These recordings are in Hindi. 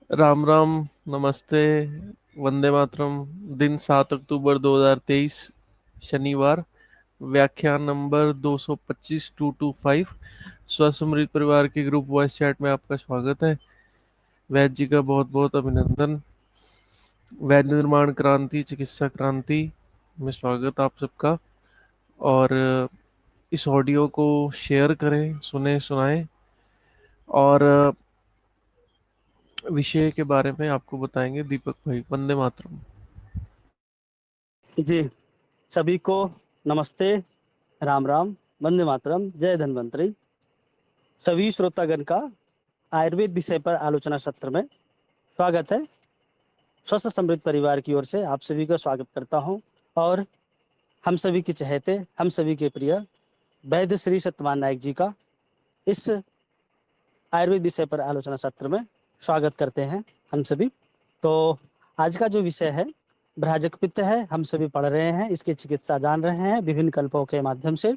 राम राम। नमस्ते। वंदे मातरम। दिन 7 अक्टूबर 2023, शनिवार। व्याख्यान नंबर 225 225। स्वसमृत परिवार के ग्रुप वॉइस चैट में आपका स्वागत है। वैद्य जी का बहुत बहुत अभिनंदन। वैद्य निर्माण क्रांति, चिकित्सा क्रांति में स्वागत आप सबका। और इस ऑडियो को शेयर करें, सुने सुनाएं। और विषय के बारे में आपको बताएंगे दीपक भाई। वंदे मातरम। जी, सभी को नमस्ते, राम राम, वंदे मातरम, जय धन्वंतरी। सभी श्रोतागण का आयुर्वेद विषय पर आलोचना सत्र में स्वागत है। स्वस्थ समृद्ध परिवार की ओर से आप सभी का स्वागत करता हूं और हम सभी के चहेते, हम सभी के प्रिय वैद्य श्री सत्यवान नायक जी का इस आयुर्वेद विषय पर आलोचना सत्र में स्वागत करते हैं हम सभी। तो आज का जो विषय है भ्राजक पित्त है। हम सभी पढ़ रहे हैं, इसकी चिकित्सा जान रहे हैं विभिन्न कल्पों के माध्यम से।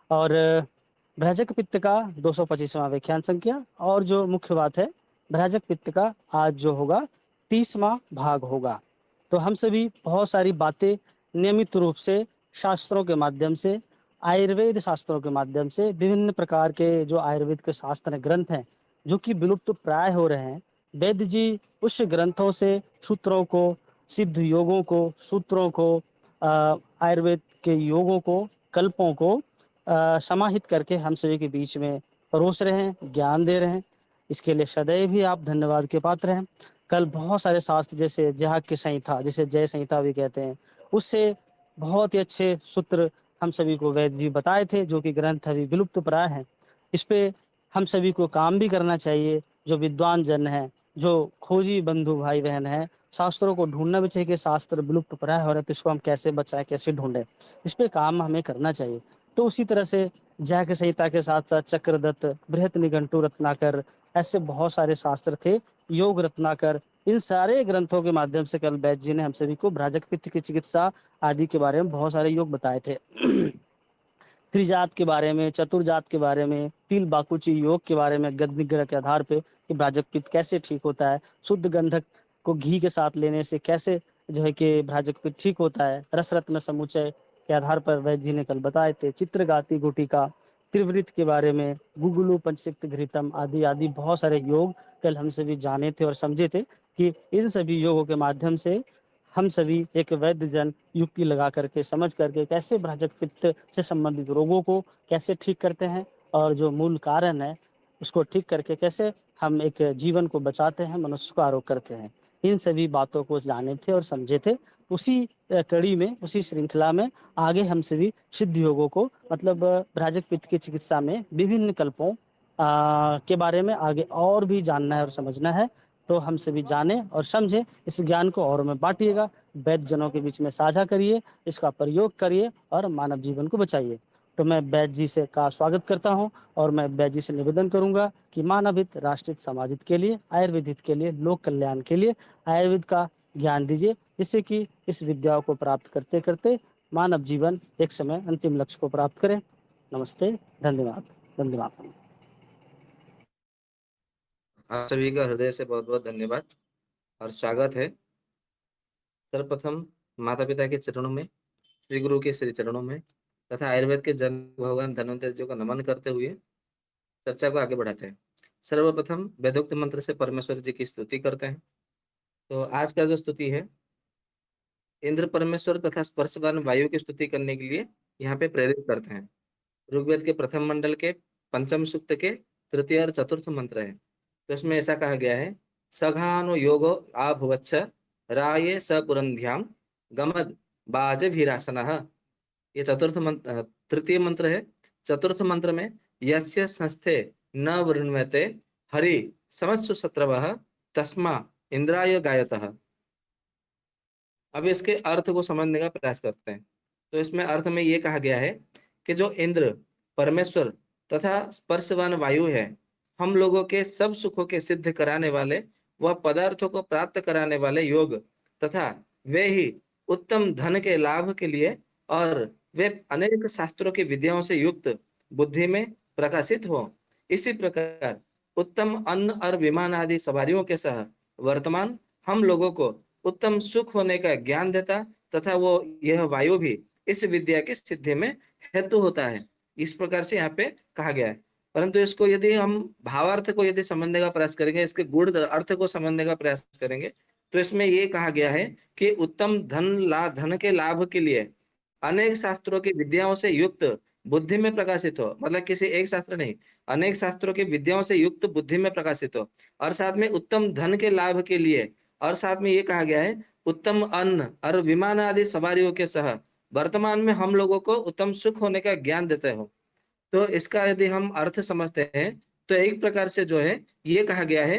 और भ्राजक पित्त का 225वां व्याख्यान संख्या, और जो मुख्य बात है भ्राजक पित्त का आज जो होगा 30वां भाग होगा। तो हम सभी बहुत सारी बातें नियमित रूप से शास्त्रों के माध्यम से, आयुर्वेद शास्त्रों के माध्यम से, विभिन्न प्रकार के जो आयुर्वेद के शास्त्र ग्रंथ हैं जो कि विलुप्त प्राय हो रहे हैं, वैद्य जी उस ग्रंथों से सूत्रों को, सिद्ध योगों को, सूत्रों को, आयुर्वेद के योगों को, कल्पों को समाहित करके हम सभी के बीच में परोस रहे हैं, ज्ञान दे रहे हैं। इसके लिए सदैव भी आप धन्यवाद के पात्र हैं। कल बहुत सारे शास्त्र जैसे जहाक की संहिता, जिसे जय संहिता भी कहते हैं, उससे बहुत ही अच्छे सूत्र हम सभी को वैद्य जी बताए थे, जो कि ग्रंथ अभी विलुप्त प्राय हैं। इस पे हम सभी को काम भी करना चाहिए। जो विद्वान जन हैं, जो खोजी बंधु भाई बहन हैं, शास्त्रों को ढूंढना भी चाहिए कि शास्त्र विलुप्त प्राय हो रहे हैं, तो इसको हम कैसे बचाएं, कैसे ढूंढें। इस पे काम हमें करना चाहिए। तो उसी तरह से जैक संहिता के साथ साथ चक्रदत्त, बृहत निघंटु रत्नाकर, ऐसे बहुत सारे शास्त्र थे, योग रत्नाकर, इन सारे ग्रंथों के माध्यम से कल वैद्य जी ने हम सभी को भ्राजक पित्त की चिकित्सा आदि के बारे में बहुत सारे योग बताए थे। त्रिजात के बारे में, चतुर्जात के बारे में, तिल बाकुची योग के बारे में, गद निग्रह के आधार पे कि भ्राजक पित्त कैसे ठीक होता है, शुद्ध गंधक को घी के साथ लेने से कैसे जो है कि भ्राजक पित्त ठीक होता है, रस रत्न समुच्चय के आधार पर वैद्य जी ने कल बताए थे। चित्रगाति गुटिका, त्रिवृत के बारे में, गुगुलु पंचसिक्त घृतम आदि आदि बहुत सारे योग कल हम सभी जाने थे और समझे थे कि इन सभी योगों के माध्यम से हम सभी एक वैद्य जन युक्ति लगा करके, समझ करके कैसे भ्राजक पित्त से संबंधित रोगों को कैसे ठीक करते हैं, और जो मूल कारण है उसको ठीक करके कैसे हम एक जीवन को बचाते हैं, मनुष्य को आरोग्य करते हैं। इन सभी बातों को जाने थे और समझे थे। उसी कड़ी में, उसी श्रृंखला में आगे हम सभी सिद्ध योगों को, मतलब भ्राजक पित्त की चिकित्सा में विभिन्न कल्पों के बारे में आगे और भी जानना है और समझना है। तो हम सभी जाने और समझे, इस ज्ञान को और में बांटिएगा, वैद्य जनों के बीच में साझा करिए, इसका प्रयोग करिए और मानव जीवन को बचाइए। तो मैं वैद्य जी से का स्वागत करता हूं और मैं वैद्य जी से निवेदन करूंगा कि मानव हित, राष्ट्र हित, समाज हित के लिए, आयुर्वेद हित के लिए, लोक कल्याण के लिए आयुर्वेद का ज्ञान दीजिए, जिससे कि इस विद्या को प्राप्त करते करते मानव जीवन एक समय अंतिम लक्ष्य को प्राप्त करे। नमस्ते, धन्यवाद, धन्यवाद। आप सभी का हृदय से बहुत बहुत धन्यवाद और स्वागत है। सर्वप्रथम माता पिता के चरणों में, श्री गुरु के श्री चरणों में तथा आयुर्वेद के जन भगवान धन्वंतरि जी को नमन करते हुए चर्चा को आगे बढ़ाते हैं। सर्वप्रथम वेदोक्त मंत्र से परमेश्वर जी की स्तुति करते हैं। तो आज का जो स्तुति है, इंद्र परमेश्वर तथा स्पर्शवान वायु की स्तुति करने के लिए यहाँ पे प्रेरित करते हैं। ऋग्वेद के प्रथम मंडल के पंचम सूक्त के तृतीय और चतुर्थ मंत्र है। तो इसमें ऐसा कहा गया है, सघानो योगो आभुवच्छ राये सपुरंध्याम गमद बाजभिरासनः। ये चतुर्थ मंत्र, तृतीय मंत्र है। चतुर्थ मंत्र में यस्य संस्थे न वृण्वते हरि समस्सु शत्रवः तस्मा इंद्राय गायतः। अब इसके अर्थ को समझने का प्रयास करते हैं। तो इसमें अर्थ में ये कहा गया है कि जो इंद्र, परमेश्वर तथा स्पर्शवान वायु है, हम लोगों के सब सुखों के सिद्ध कराने वाले, वह पदार्थों को प्राप्त कराने वाले योग तथा वे ही उत्तम धन के लाभ के लिए और वे अनेक शास्त्रों की विद्याओं से युक्त बुद्धि में प्रकाशित हो। इसी प्रकार उत्तम अन्न और विमान आदि सवारियों के सह वर्तमान हम लोगों को उत्तम सुख होने का ज्ञान देता तथा वो यह वायु भी इस विद्या की सिद्धि में हेतु होता है। इस प्रकार से यहाँ पे कहा गया है। परंतु इसको यदि हम भावार्थ को यदि समझने का प्रयास करेंगे, इसके गूढ़ अर्थ को समझने का प्रयास करेंगे, तो इसमें ये कहा गया है कि उत्तम धन के लाभ के लिए अनेक शास्त्रों की विद्याओं से युक्त बुद्धि में प्रकाशित हो, मतलब किसी एक शास्त्र नहीं, अनेक शास्त्रों की विद्याओं से युक्त बुद्धि में प्रकाशित हो, और साथ में उत्तम धन के लाभ के लिए, और साथ में ये कहा गया है उत्तम अन्न और विमान आदि सवारियों के सह वर्तमान में हम लोगों को उत्तम सुख होने का ज्ञान देते हो। तो इसका यदि हम अर्थ समझते हैं, तो एक प्रकार से जो है ये कहा गया है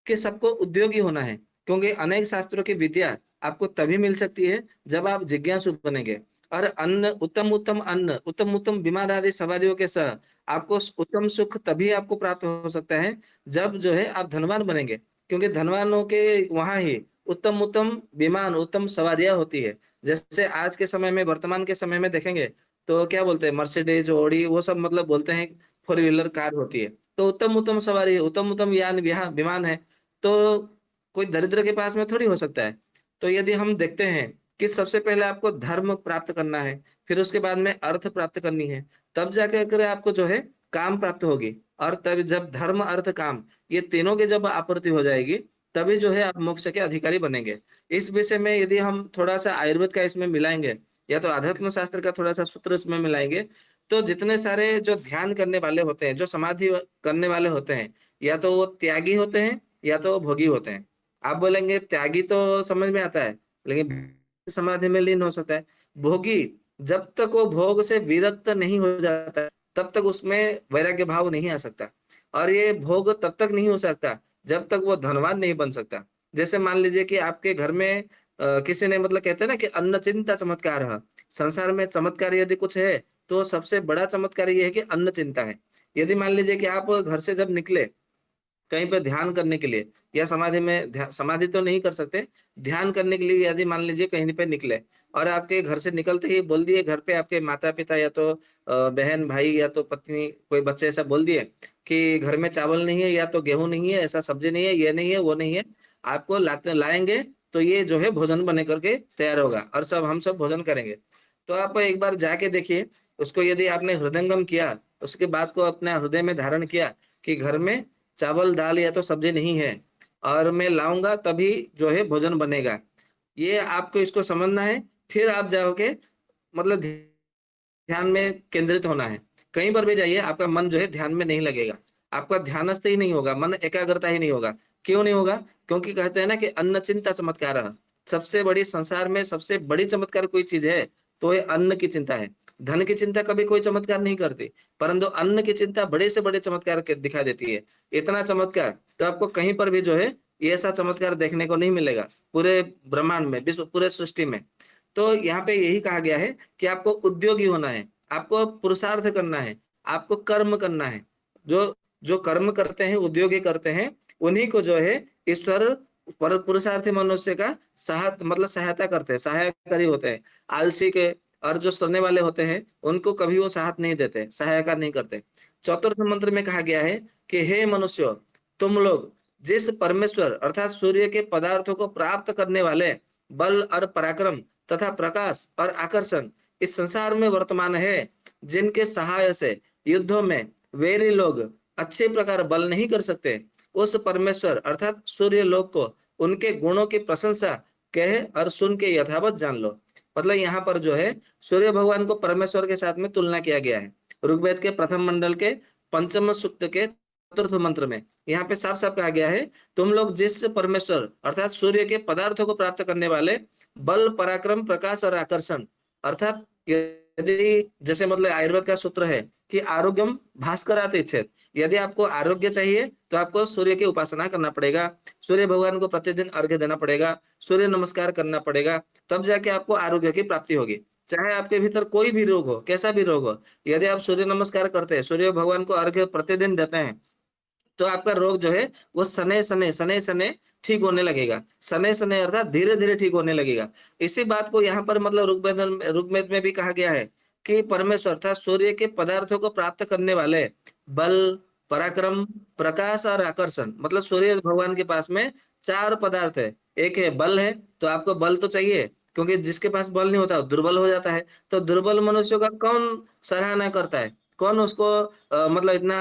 कि सबको उद्योगी होना है, क्योंकि अनेक शास्त्रों की विद्या आपको तभी मिल सकती है जब आप जिज्ञासु बनेंगे। और अन्न उत्तम उत्तम विमान आदि सवारियों के साथ आपको उत्तम सुख तभी आपको प्राप्त हो सकता है जब जो है आप धनवान बनेंगे, क्योंकि धनवानों के वहां ही उत्तम उत्तम विमान उत्तम सवारियां होती है। जैसे आज के समय में, वर्तमान के समय में देखेंगे तो क्या बोलते हैं, मर्सिडीज, ऑडी, वो सब मतलब बोलते हैं फोर व्हीलर कार होती है। तो उत्तम उत्तम सवारी, उत्तम उत्तम यान विमान है, तो कोई दरिद्र के पास में थोड़ी हो सकता है। तो यदि हम देखते हैं कि सबसे पहले आपको धर्म प्राप्त करना है, फिर उसके बाद में अर्थ प्राप्त करनी है, तब जाके अगर आपको जो है काम प्राप्त होगी, और तब जब धर्म अर्थ काम ये तीनों की जब आपूर्ति हो जाएगी, तभी जो है आप मोक्ष के अधिकारी बनेंगे। इस विषय में यदि हम थोड़ा सा आयुर्वेद का इसमें मिलाएंगे, या तो आध्यात्म शास्त्र का थोड़ा सा सूत्र इसमें मिलाएंगे, तो जितने सारे जो ध्यान करने वाले होते हैं, जो समाधि करने वाले होते हैं, या तो वो त्यागी होते हैं या तो वो भोगी होते हैं। आप बोलेंगे त्यागी तो समझ में आता है, लेकिन समाधि में लीन हो सकता है। भोगी, जब तक वो भोग से विरक्त नहीं हो जाता है, तब तक उसमें वैराग्य भाव नहीं आ सकता। और ये भोग तब तक नहीं हो सकता जब तक वो धनवान नहीं बन सकता। जैसे मान लीजिए कि आपके घर में किसी ने मतलब कहते हैं ना कि अन्न चिंता चमत्कार है। संसार में चमत्कार यदि कुछ है, तो सबसे बड़ा चमत्कार ये है कि अन्न चिंता है। यदि मान लीजिए कि आप घर से जब निकले कहीं पे ध्यान करने के लिए, या समाधि में समाधि तो नहीं कर सकते, ध्यान करने के लिए यदि मान लीजिए कहीं पे निकले, और आपके घर से निकलते ही बोल दिए घर पे आपके माता पिता या तो बहन भाई या तो पत्नी कोई बच्चे ऐसा बोल दिए कि घर में चावल नहीं है, या तो गेहूं नहीं है, ऐसा सब्जी नहीं है, ये नहीं है, वो नहीं है, आपको लाते लाएंगे, तो ये जो है भोजन बने करके तैयार होगा और सब हम सब भोजन करेंगे। तो आप एक बार जाके देखिए उसको, यदि आपने हृदयंगम किया, उसके बाद को अपने हृदय में धारण किया कि घर में चावल दाल या तो सब्जी नहीं है, और मैं लाऊंगा तभी जो है भोजन बनेगा, ये आपको इसको समझना है। फिर आप जाओगे, मतलब ध्यान में केंद्रित होना है। कहीं पर भी जाइए, आपका मन जो है ध्यान में नहीं लगेगा, आपका ध्यानस्थ ही नहीं होगा, मन एकाग्रता ही नहीं होगा। क्यों नहीं होगा? क्योंकि कहते हैं ना कि अन्न चिंता चमत्कार, सबसे बड़ी संसार में सबसे बड़ी चमत्कार कोई चीज है तो ये अन्न की चिंता है। धन की चिंता कभी कोई चमत्कार नहीं करती, परंतु अन्न की चिंता बड़े से बड़े चमत्कार दिखा देती है। इतना चमत्कार तो आपको कहीं पर भी जो है ये ऐसा चमत्कार देखने को नहीं मिलेगा, पूरे ब्रह्मांड में, विश्व, पूरे सृष्टि में। तो यहाँ पे यही कहा गया है कि आपको उद्योगी होना है, आपको पुरुषार्थ करना है, आपको कर्म करना है। जो जो कर्म करते हैं, उद्योगी करते हैं, उन्हीं को जो है ईश्वर पर पुरुषार्थी मनुष्य का मतलब सहायता करते हैं, सहायकारी होते हैं। आलसी के और जो सुनने वाले होते हैं उनको कभी वो साथ नहीं देते, सहायता नहीं करते। चतुर्थ मंत्र में कहा गया है कि हे मनुष्य, तुम लोग जिस परमेश्वर अर्थात सूर्य के पदार्थों को प्राप्त करने वाले बल और पराक्रम तथा प्रकाश और आकर्षण इस संसार में वर्तमान है, जिनके सहाय से युद्धों में वैरी लोग अच्छे प्रकार बल नहीं कर सकते, उस परमेश्वर अर्थात सूर्य लोक को उनके गुणों की प्रशंसा कह और सुन के यथावत जान लो। मतलब यहाँ पर जो है सूर्य भगवान को परमेश्वर के साथ में तुलना किया गया है। ऋग्वेद के प्रथम मंडल के पंचम सूक्त के चतुर्थ मंत्र में यहाँ पे साफ साफ कहा गया है, तुम लोग जिस परमेश्वर अर्थात सूर्य के पदार्थों को प्राप्त करने वाले बल पराक्रम प्रकाश और आकर्षण, अर्थात यदि जैसे मतलब आयुर्वेद का सूत्र है कि आरोग्यम भास्कराते चेत, यदि आपको आरोग्य चाहिए तो आपको सूर्य की उपासना करना पड़ेगा, सूर्य भगवान को प्रतिदिन अर्घ्य देना पड़ेगा, सूर्य नमस्कार करना पड़ेगा, तब जाके आपको आरोग्य की प्राप्ति होगी। चाहे आपके भीतर कोई भी रोग हो, कैसा भी रोग हो, यदि आप सूर्य नमस्कार करते हैं, सूर्य भगवान को अर्घ्य प्रतिदिन देते हैं, तो आपका रोग जो है वो सने सने ठीक होने लगेगा। सने सने अर्थात धीरे धीरे ठीक होने लगेगा। इसी बात को यहाँ पर मतलब ऋग्वेद में भी कहा गया है कि परमेश्वर अर्थात सूर्य के पदार्थों को प्राप्त करने वाले बल पराक्रम, प्रकाश और आकर्षण। मतलब सूर्य भगवान के पास में 4 पदार्थ है। एक है बल है, तो आपको बल तो चाहिए, क्योंकि जिसके पास बल नहीं होता वो दुर्बल हो जाता है। तो दुर्बल मनुष्य का कौन सराहना करता है, कौन उसको मतलब इतना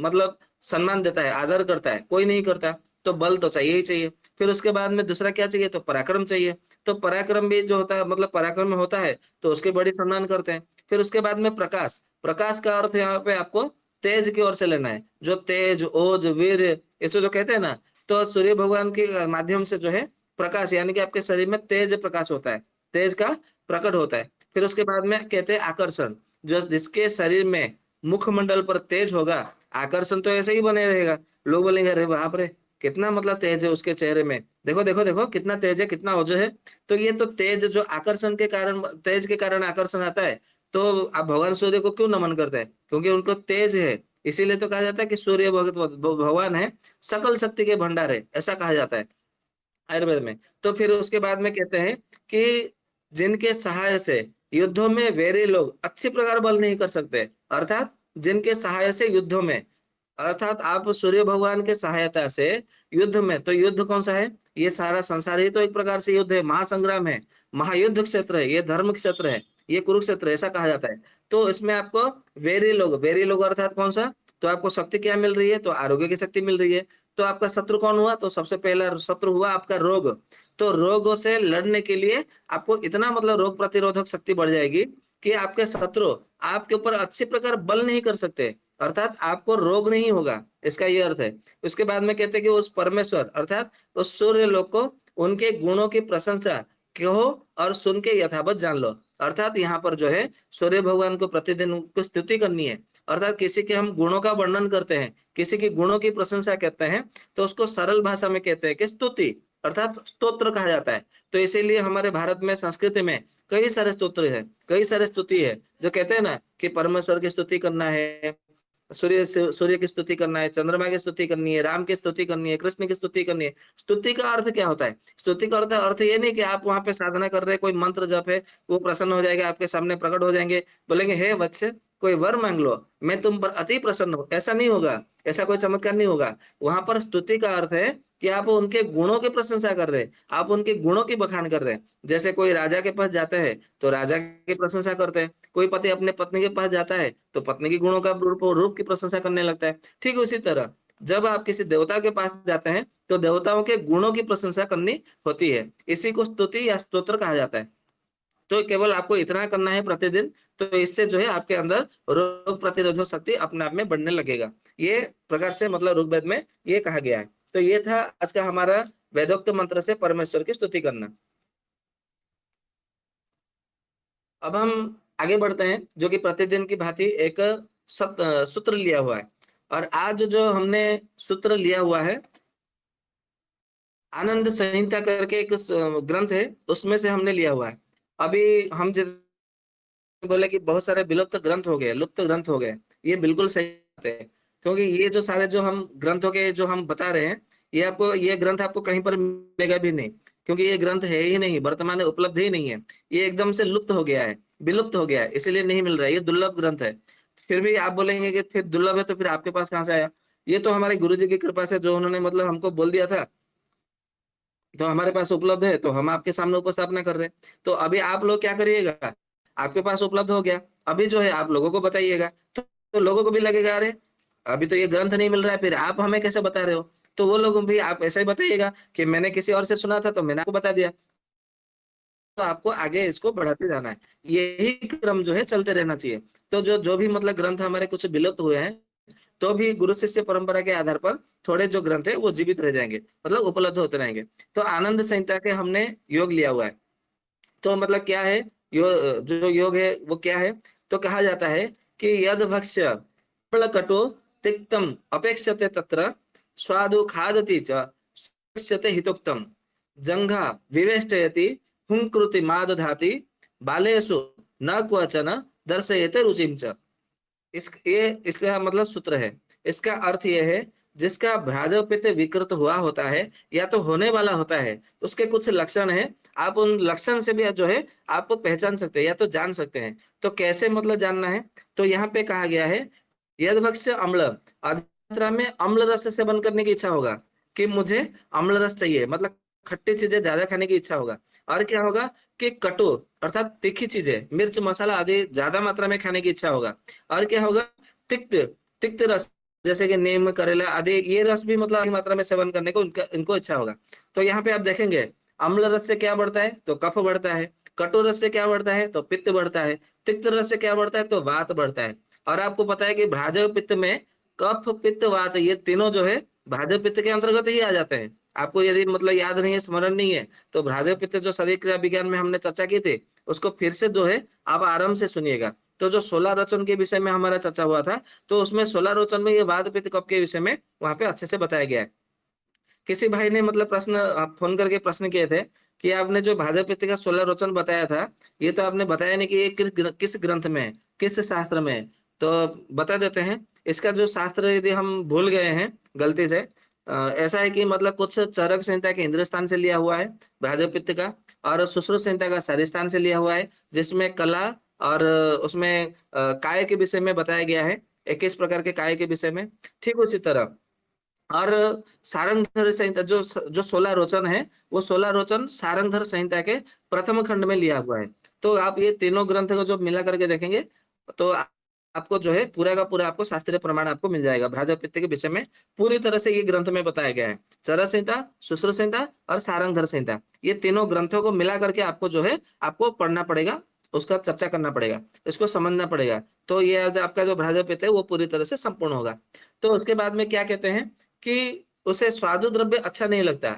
मतलब सम्मान देता है, आदर करता है? कोई नहीं करता। तो बल तो चाहिए ही चाहिए। फिर उसके बाद में दूसरा क्या चाहिए? तो पराक्रम चाहिए। तो पराक्रम भी जो होता है, मतलब पराक्रम में होता है, तो उसके बड़ी सम्मान करते हैं। फिर उसके बाद में प्रकाश। प्रकाश का अर्थ यहाँ पे आपको तेज की ओर से लेना है। जो तेज, ओज, वीर, इसको जो कहते हैं ना, तो सूर्य भगवान के माध्यम से जो है प्रकाश, यानी कि आपके शरीर में तेज प्रकाश होता है, तेज का प्रकट होता है। फिर उसके बाद में कहते हैं आकर्षण। जो जिसके शरीर में मुखमंडल पर तेज होगा, आकर्षण तो ऐसे ही बने रहेगा। लोग बोलेंगे अरे बाप रे, कितना मतलब तेज है उसके चेहरे में, देखो देखो देखो कितना तेज है, कितना ओज है। तो ये तो तेज जो आकर्षण के कारण, तेज के कारण आकर्षण आता है। तो आप भगवान सूर्य को क्यों नमन करते हैं? क्योंकि उनको तेज है। इसीलिए तो कहा जाता है कि सूर्य भगवान है, सकल शक्ति के भंडार है, ऐसा कहा जाता है आयुर्वेद में। तो फिर उसके बाद में कहते हैं कि जिनके सहाय से युद्धों में वैरी लोग अच्छी प्रकार बल नहीं कर सकते, अर्थात जिनके सहाय से युद्धों में, अर्थात आप सूर्य भगवान के सहायता से युद्ध में, तो युद्ध कौन सा है? ये सारा संसार ही तो एक प्रकार से युद्ध है, महासंग्राम है, महायुद्ध क्षेत्र है, ये धर्म क्षेत्र है, ये कुरुक्षेत्र, ऐसा कहा जाता है। तो इसमें आपको वेरी लोग अर्थात कौन सा? तो आपको शक्ति क्या मिल रही है? तो आरोग्य की शक्ति मिल रही है। तो आपका शत्रु कौन हुआ? तो सबसे पहला शत्रु हुआ आपका रोग। तो रोगों से लड़ने के लिए आपको इतना मतलब रोग प्रतिरोधक शक्ति बढ़ जाएगी कि आपके शत्रु आपके ऊपर अच्छी प्रकार बल नहीं कर सकते, अर्थात आपको रोग नहीं होगा, इसका ये अर्थ है। उसके बाद में कहते हैं कि उस परमेश्वर अर्थात उस सूर्य लोग को उनके गुणों की प्रशंसा कहो और सुन के यथावत जान लो। अर्थात यहाँ पर जो है सूर्य भगवान को प्रतिदिन उनको स्तुति करनी है। अर्थात किसी के हम गुणों का वर्णन करते हैं, किसी के गुणों की प्रशंसा करते हैं, तो उसको सरल भाषा में कहते हैं कि स्तुति, अर्थात स्तोत्र कहा जाता है। तो इसीलिए हमारे भारत में संस्कृति में कई सारे स्तोत्र है, कई सारे स्तुति है, जो कहते हैं ना कि परमेश्वर की स्तुति करना है, सूर्य की स्तुति करना है, चंद्रमा की स्तुति करनी है, राम की स्तुति करनी है, कृष्ण की स्तुति करनी है। स्तुति का अर्थ क्या होता है? स्तुति का अर्थ ये नहीं कि आप वहां पे साधना कर रहे हैं, कोई मंत्र जप है, वो प्रसन्न हो जाएगा, आपके सामने प्रकट हो जाएंगे, बोलेंगे हे वत्स कोई वर मांग लो, मैं तुम पर अति प्रसन्न हूं, ऐसा नहीं होगा, ऐसा कोई चमत्कार नहीं होगा। वहां पर स्तुति का अर्थ है कि आप उनके गुणों की प्रशंसा कर रहे हैं, आप उनके गुणों की बखान कर रहे हैं। जैसे कोई राजा के पास जाते हैं तो राजा की प्रशंसा करते हैं, कोई पति अपने पत्नी के पास जाता है तो पत्नी के गुणों का रूप की प्रशंसा करने लगता है। ठीक उसी तरह जब आप किसी देवता के पास जाते हैं तो देवताओं के गुणों की प्रशंसा करनी होती है, इसी को स्तुति या स्तोत्र कहा जाता है। तो केवल आपको इतना करना है प्रतिदिन, तो इससे जो है आपके अंदर रोग प्रतिरोधक शक्ति अपने आप में बढ़ने लगेगा। ये प्रकार से मतलब ऋग्वेद में ये कहा गया है। तो ये था आज का हमारा वेदोक्त मंत्र से परमेश्वर की स्तुति करना। अब हम आगे बढ़ते हैं, जो कि प्रतिदिन की भांति एक सूत्र लिया हुआ है। और आज जो हमने सूत्र लिया हुआ है, आनंद संहिता करके एक ग्रंथ है, उसमें से हमने लिया हुआ है। अभी हम जैसे बोले कि बहुत सारे विलुप्त ग्रंथ हो गए, लुप्त ग्रंथ हो गए, ये बिल्कुल सही बात है। क्योंकि ये जो सारे जो हम ग्रंथों के जो हम बता रहे हैं, ये ग्रंथ आपको कहीं पर मिलेगा भी नहीं, क्योंकि ये ग्रंथ है ही नहीं, वर्तमान में उपलब्ध ही नहीं है। ये एकदम से लुप्त हो गया है, विलुप्त हो गया है, इसीलिए नहीं मिल रहा है, ये दुर्लभ ग्रंथ है। फिर भी आप बोलेंगे कि फिर दुर्लभ है तो फिर आपके पास कहाँ से आया? ये तो हमारे गुरु जी की कृपा से, जो उन्होंने मतलब हमको बोल दिया था, तो हमारे पास उपलब्ध है, तो हम आपके सामने उपस्थापना कर रहे हैं। तो अभी आप लोग क्या करिएगा, आपके पास उपलब्ध हो गया, अभी जो है आप लोगों को बताइएगा, तो लोगों को भी लगेगा अरे अभी तो ये ग्रंथ नहीं मिल रहा है, फिर आप हमें कैसे बता रहे हो? तो वो लोग भी आप ऐसा ही बताइएगा कि मैंने किसी और से सुना था तो मैंने आपको बता दिया। तो आपको आगे इसको बढ़ाते जाना है, यही क्रम जो है चलते रहना चाहिए। तो जो जो भी मतलब ग्रंथ हमारे कुछ विलुप्त हुए हैं, तो भी गुरु शिष्य परंपरा के आधार पर थोड़े जो ग्रंथ है वो जीवित रह जाएंगे, मतलब उपलब्ध होते रहेंगे। तो आनंद संहिता के हमने योग लिया हुआ है। तो मतलब क्या है जो योग है वो क्या है? तो कहा जाता है कि यद भक्ष्य कटु तिक्तम अपेक्षते तत्र स्वादु खादति च शिष्यते हितोक्तम जंघा विवेष्टयति हुंकृति मादधाति बालेषु न क्वचन दर्शयते रुचिम च। इसका मतलब सूत्र है। इसका अर्थ यह है, जिसका भ्राजपित्त विकृत हुआ होता है या तो होने वाला होता है, उसके कुछ लक्षण है, आप उन लक्षण से भी जो है आप पहचान सकते हैं या तो जान सकते हैं। तो कैसे मतलब जानना है? तो यहाँ पे कहा गया है यदभक्ष्य अम्ल, अधिक मात्रा में अम्ल रस से सेवन करने की इच्छा होगा कि मुझे अम्ल रस चाहिए, मतलब खट्टी चीजें ज्यादा खाने की इच्छा होगा। और क्या होगा कि कटु अर्थात तीखी चीजें, मिर्च मसाला आदि ज्यादा मात्रा में खाने की इच्छा होगा। और क्या होगा, तिक्त, तिक्त रस जैसे कि नीम करेला आदि, ये रस भी मतलब अधिक मात्रा में सेवन करने को इनको इच्छा होगा। तो यहाँ पे आप देखेंगे अम्ल रस से क्या बढ़ता है तो कफ बढ़ता है, कटु रस से क्या बढ़ता है तो पित्त बढ़ता है, तिक्त रस से क्या बढ़ता है तो वात बढ़ता है। और आपको पता है कि भ्राजक पित्त में कफ पित्त वात ये तीनों जो है भ्राजक पित्त के अंतर्गत ही आ जाते हैं। आपको यदि मतलब याद नहीं है, स्मरण नहीं है, तो भ्राजक पित्त जो शरीर क्रिया विज्ञान में हमने चर्चा की थी, उसको फिर से जो है आप आराम से सुनिएगा। तो जो 16 रोचन के विषय में हमारा चर्चा हुआ था, तो उसमें 16 रोचन में ये वात पित्त कफ के विषय में वहां पे अच्छे से बताया गया है। किसी भाई ने मतलब प्रश्न फोन करके प्रश्न किए थे कि आपने जो भाजपा पित्त का 16 रोचन बताया था, ये तो आपने बताया नहीं कि ये किस ग्रंथ में है, किस शास्त्र में है। तो बता देते हैं, इसका जो शास्त्र यदि हम भूल गए हैं गलती से, ऐसा है कि मतलब कुछ चरक संहिता के इंद्र स्थान से लिया हुआ है भाजपा पित्त का, और सुश्रुत संहिता का सारी स्थान से लिया हुआ है, जिसमें कला और उसमें काय के विषय में बताया गया है, 21 प्रकार के काय के विषय में। ठीक उसी तरह और सारंगधर संहिता जो जो 16 रोचन है, वो 16 रोचन सारंगधर संहिता के प्रथम खंड में लिया हुआ है। तो आप ये तीनों ग्रंथ को जो मिला करके देखेंगे, तो आपको जो है पूरा का पूरा आपको शास्त्रीय प्रमाण आपको मिल जाएगा। भ्राजक पित्त के विषय में पूरी तरह से ये ग्रंथ में बताया गया है। चरक संहिता, सुश्रुत संहिता और सारंगधर संहिता, ये तीनों ग्रंथों को मिला करके आपको जो है आपको पढ़ना पड़ेगा, उसका चर्चा करना पड़ेगा, इसको समझना पड़ेगा। तो ये आपका जो भ्राजक पित्त है वो पूरी तरह से संपूर्ण होगा। तो उसके बाद में क्या कहते हैं कि उसे स्वादु द्रव्य अच्छा नहीं लगता।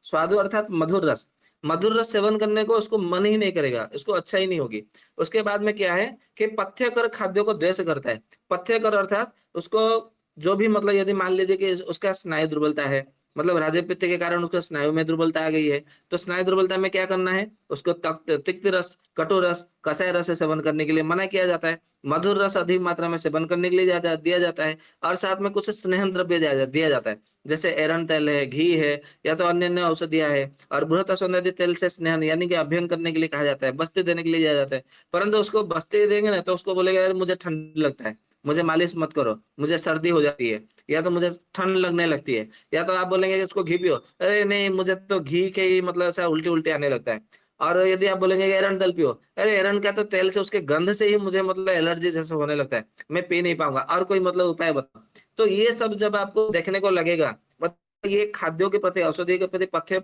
स्वादु अर्थात मधुर रस, मधुर रस सेवन करने को उसको मन ही नहीं करेगा, उसको अच्छा ही नहीं होगी। उसके बाद में क्या है कि पथ्यकर खाद्यों को द्वेष करता है। पथ्यकर अर्थात उसको जो भी मतलब यदि मान लीजिए कि उसका स्नायु दुर्बलता है, मतलब राजय पित्त के कारण उसको स्नायु में दुर्बलता आ गई है, तो स्नायु दुर्बलता में क्या करना है, उसको तिक्त रस, कटु रस, कषाय रस से सेवन करने के लिए मना किया जाता है। मधुर रस अधिक मात्रा में सेवन करने के लिए दिया जाता है। और साथ में कुछ स्नेहन द्रव्य दिया जाता है, जैसे एरन तेल है, घी है, या तो अन्य अन्य औषधियां है। और बृहत असंदि तेल से स्नेहन यानी कि अभ्यंग करने के लिए कहा जाता है, बस्ती देने के लिए दिया जाता है। परंतु उसको बस्ती देंगे ना तो उसको बोलेगा यार मुझे ठंड लगता है, मुझे मालिश मत करो, मुझे सर्दी हो जाती है, या तो मुझे ठंड लगने लगती है। या तो आप बोलेंगे कि इसको घी पियो, अरे नहीं मुझे तो घी के ही मतलब ऐसा उल्टी उल्टी आने लगता है। और यदि आप बोलेंगे कि एरंड तेल पियो, अरे एरंड का तो तेल से उसके गंध से ही मुझे मतलब एलर्जी जैसे होने लगता है, मैं पी नहीं पाऊंगा, और कोई मतलब उपाय बताओ। तो ये सब जब आपको देखने को लगेगा, मतलब ये खाद्यों के प्रति, औषधि के प्रति, पथ्य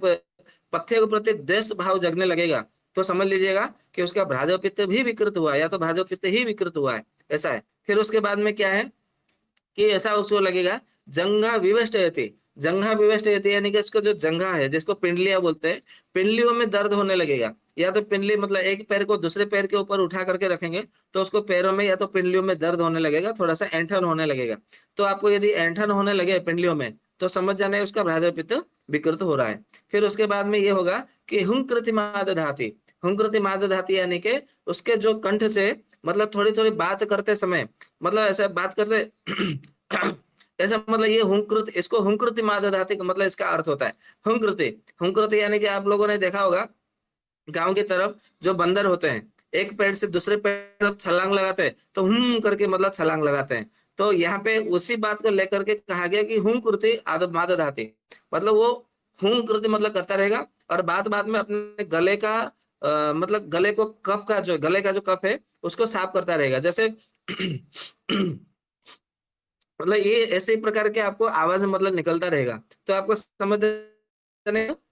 के प्रति द्वेष भाव जगने लगेगा, तो समझ लीजिएगा कि उसका भ्राजो पित्त भी विकृत हुआ है, या तो भ्राजो पित्त ही विकृत हुआ है, ऐसा है। फिर उसके बाद में क्या है कि ऐसा उसको लगेगा जंघा विवष्टयति, जंघा विवष्टयति यानी कि इसको जो जंघा है जिसको पिंडलियां बोलते हैं, पिंडलियों में दर्द होने लगेगा। या तो पिंडली मतलब एक पैर को दूसरे पैर के ऊपर उठा करके रखेंगे तो उसको पैरों में या तो पिंडलियों में दर्द होने लगेगा, थोड़ा सा ऐंठन होने लगेगा। तो आपको यदि ऐंठन होने लगे पिंडलियों में, तो समझ जाना है उसका भ्राजक पित्त विकृत हो रहा है। फिर उसके बाद में ये होगा कि हुंकृति माद धाति, हुंकृति माद धाति यानी कि उसके जो कंठ से मतलब थोड़ी थोड़ी बात करते समय, मतलब ऐसा बात करते ऐसा मतलब ये हुंकृत, इसको हुंकृति माद धाति का मतलब इसका अर्थ होता है हुंकृति। हुंकृति यानी कि आप लोगों ने देखा होगा गांव की तरफ जो बंदर होते हैं, एक पेड़ से दूसरे पेड़ जब छलांग लगाते हैं तो करके मतलब छलांग लगाते हैं। तो यहाँ पे उसी बात को लेकर के कहा गया कि हुम कृति आदत मादत आती, मतलब वो हुम कृति मतलब करता रहेगा, और बात बात में अपने गले का मतलब गले को कफ का जो गले का जो कफ है उसको साफ करता रहेगा, जैसे मतलब ये ऐसे ही प्रकार के आपको आवाज मतलब निकलता रहेगा। तो आपको समझ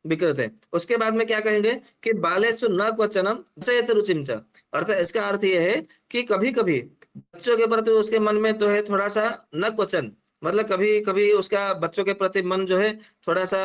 विकृत है। उसके बाद में क्या कहेंगे कि बालेषु न क्वचनम दर्शयति रुचिम च, अर्थात इसका अर्थ ये है कि कभी कभी बच्चों के प्रति उसके मन में तो है थोड़ा सा न क्वचन, मतलब कभी कभी उसका बच्चों के प्रति मन जो है थोड़ा सा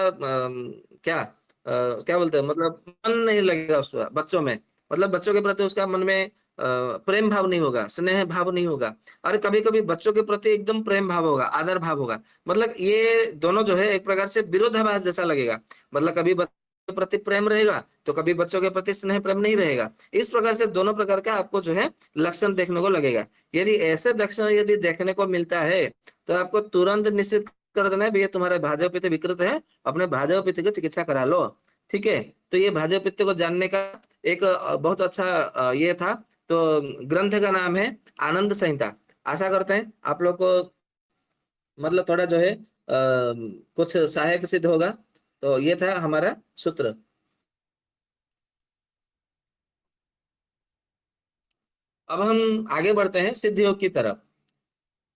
क्या बोलते हैं, मतलब मन नहीं लगेगा उसका बच्चों में, मतलब बच्चों के प्रति उसका मन में प्रेम भाव नहीं होगा, स्नेह भाव नहीं होगा। और कभी कभी बच्चों के प्रति एकदम प्रेम भाव होगा, आदर भाव होगा। मतलब ये दोनों जो है एक प्रकार से विरोधाभास जैसा लगेगा, मतलब कभी बच्चों के प्रति प्रेम रहेगा तो कभी बच्चों के प्रति स्नेह प्रेम नहीं रहेगा। इस प्रकार से दोनों प्रकार का आपको जो है लक्षण देखने को लगेगा। यदि ऐसे लक्षण यदि देखने को मिलता है तो आपको तुरंत निश्चित कर देना है भैया तुम्हारे भाजपा पित्त विकृत है, अपने भाजपा पित्त की चिकित्सा करा लो। ठीक है, तो ये भाजपा पित्त को जानने का एक बहुत अच्छा ये था। तो ग्रंथ का नाम है आनंद संहिता। आशा करते हैं आप लोग को मतलब थोड़ा जो है कुछ सहायक सिद्ध होगा। तो ये था हमारा सूत्र। अब हम आगे बढ़ते हैं सिद्ध योग की तरफ।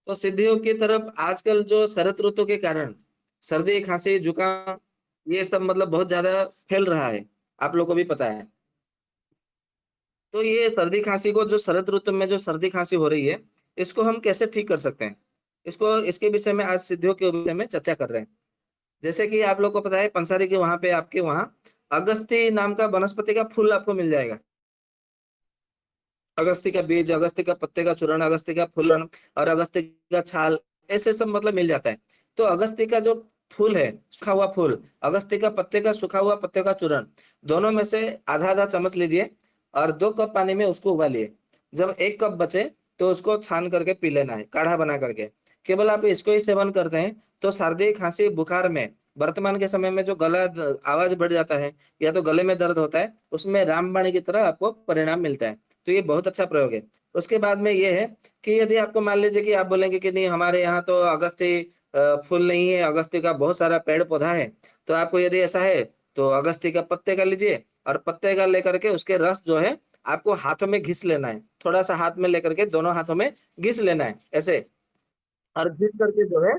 तो सिद्ध योग की तरफ आजकल जो शरद ऋतु के कारण सर्दी खांसी जुकाम ये सब मतलब बहुत ज्यादा फैल रहा है, आप लोग को भी पता है। तो ये सर्दी खांसी को जो शरद ऋतु में जो सर्दी खांसी हो रही है, इसको हम कैसे ठीक कर सकते हैं, इसको इसके विषय में आज सिद्धियों के विषय में चर्चा कर रहे हैं। जैसे कि आप लोग को पता है पंसारी के वहां पे आपके वहां अगस्ती नाम का वनस्पति का फूल आपको मिल जाएगा। अगस्ती का बीज, अगस्ती का पत्ते का चूर्ण, अगस्ती का फूलन और अगस्ती का छाल, ऐसे सब मतलब मिल जाता है। तो अगस्ती का जो फूल है, सूखा हुआ फूल, अगस्ती का पत्ते का सूखा हुआ पत्ते का चूर्ण, दोनों में से आधा आधा चम्मच लीजिए और 2 कप पानी में उसको उबालिए। जब 1 कप बचे तो उसको छान करके पी लेना है, काढ़ा बना करके। केवल आप इसको ही सेवन करते हैं तो सर्दी खांसी बुखार में वर्तमान के समय में जो आवाज बढ़ जाता है या तो गले में दर्द होता है, उसमें रामबाण की तरह आपको परिणाम मिलता है। तो ये बहुत अच्छा प्रयोग है। उसके बाद में ये है कि यदि आपको मान लीजिए कि आप बोलेंगे कि नहीं हमारे यहाँ तो अगस्ती फूल नहीं है, अगस्ती का बहुत सारा पेड़ पौधा है। तो आपको यदि ऐसा है तो अगस्ती का पत्ते का लीजिए और पत्ते का लेकर के उसके रस जो है आपको हाथों में घिस लेना है। थोड़ा सा हाथ में लेकर के दोनों हाथों में घिस लेना है ऐसे, और घिस करके जो है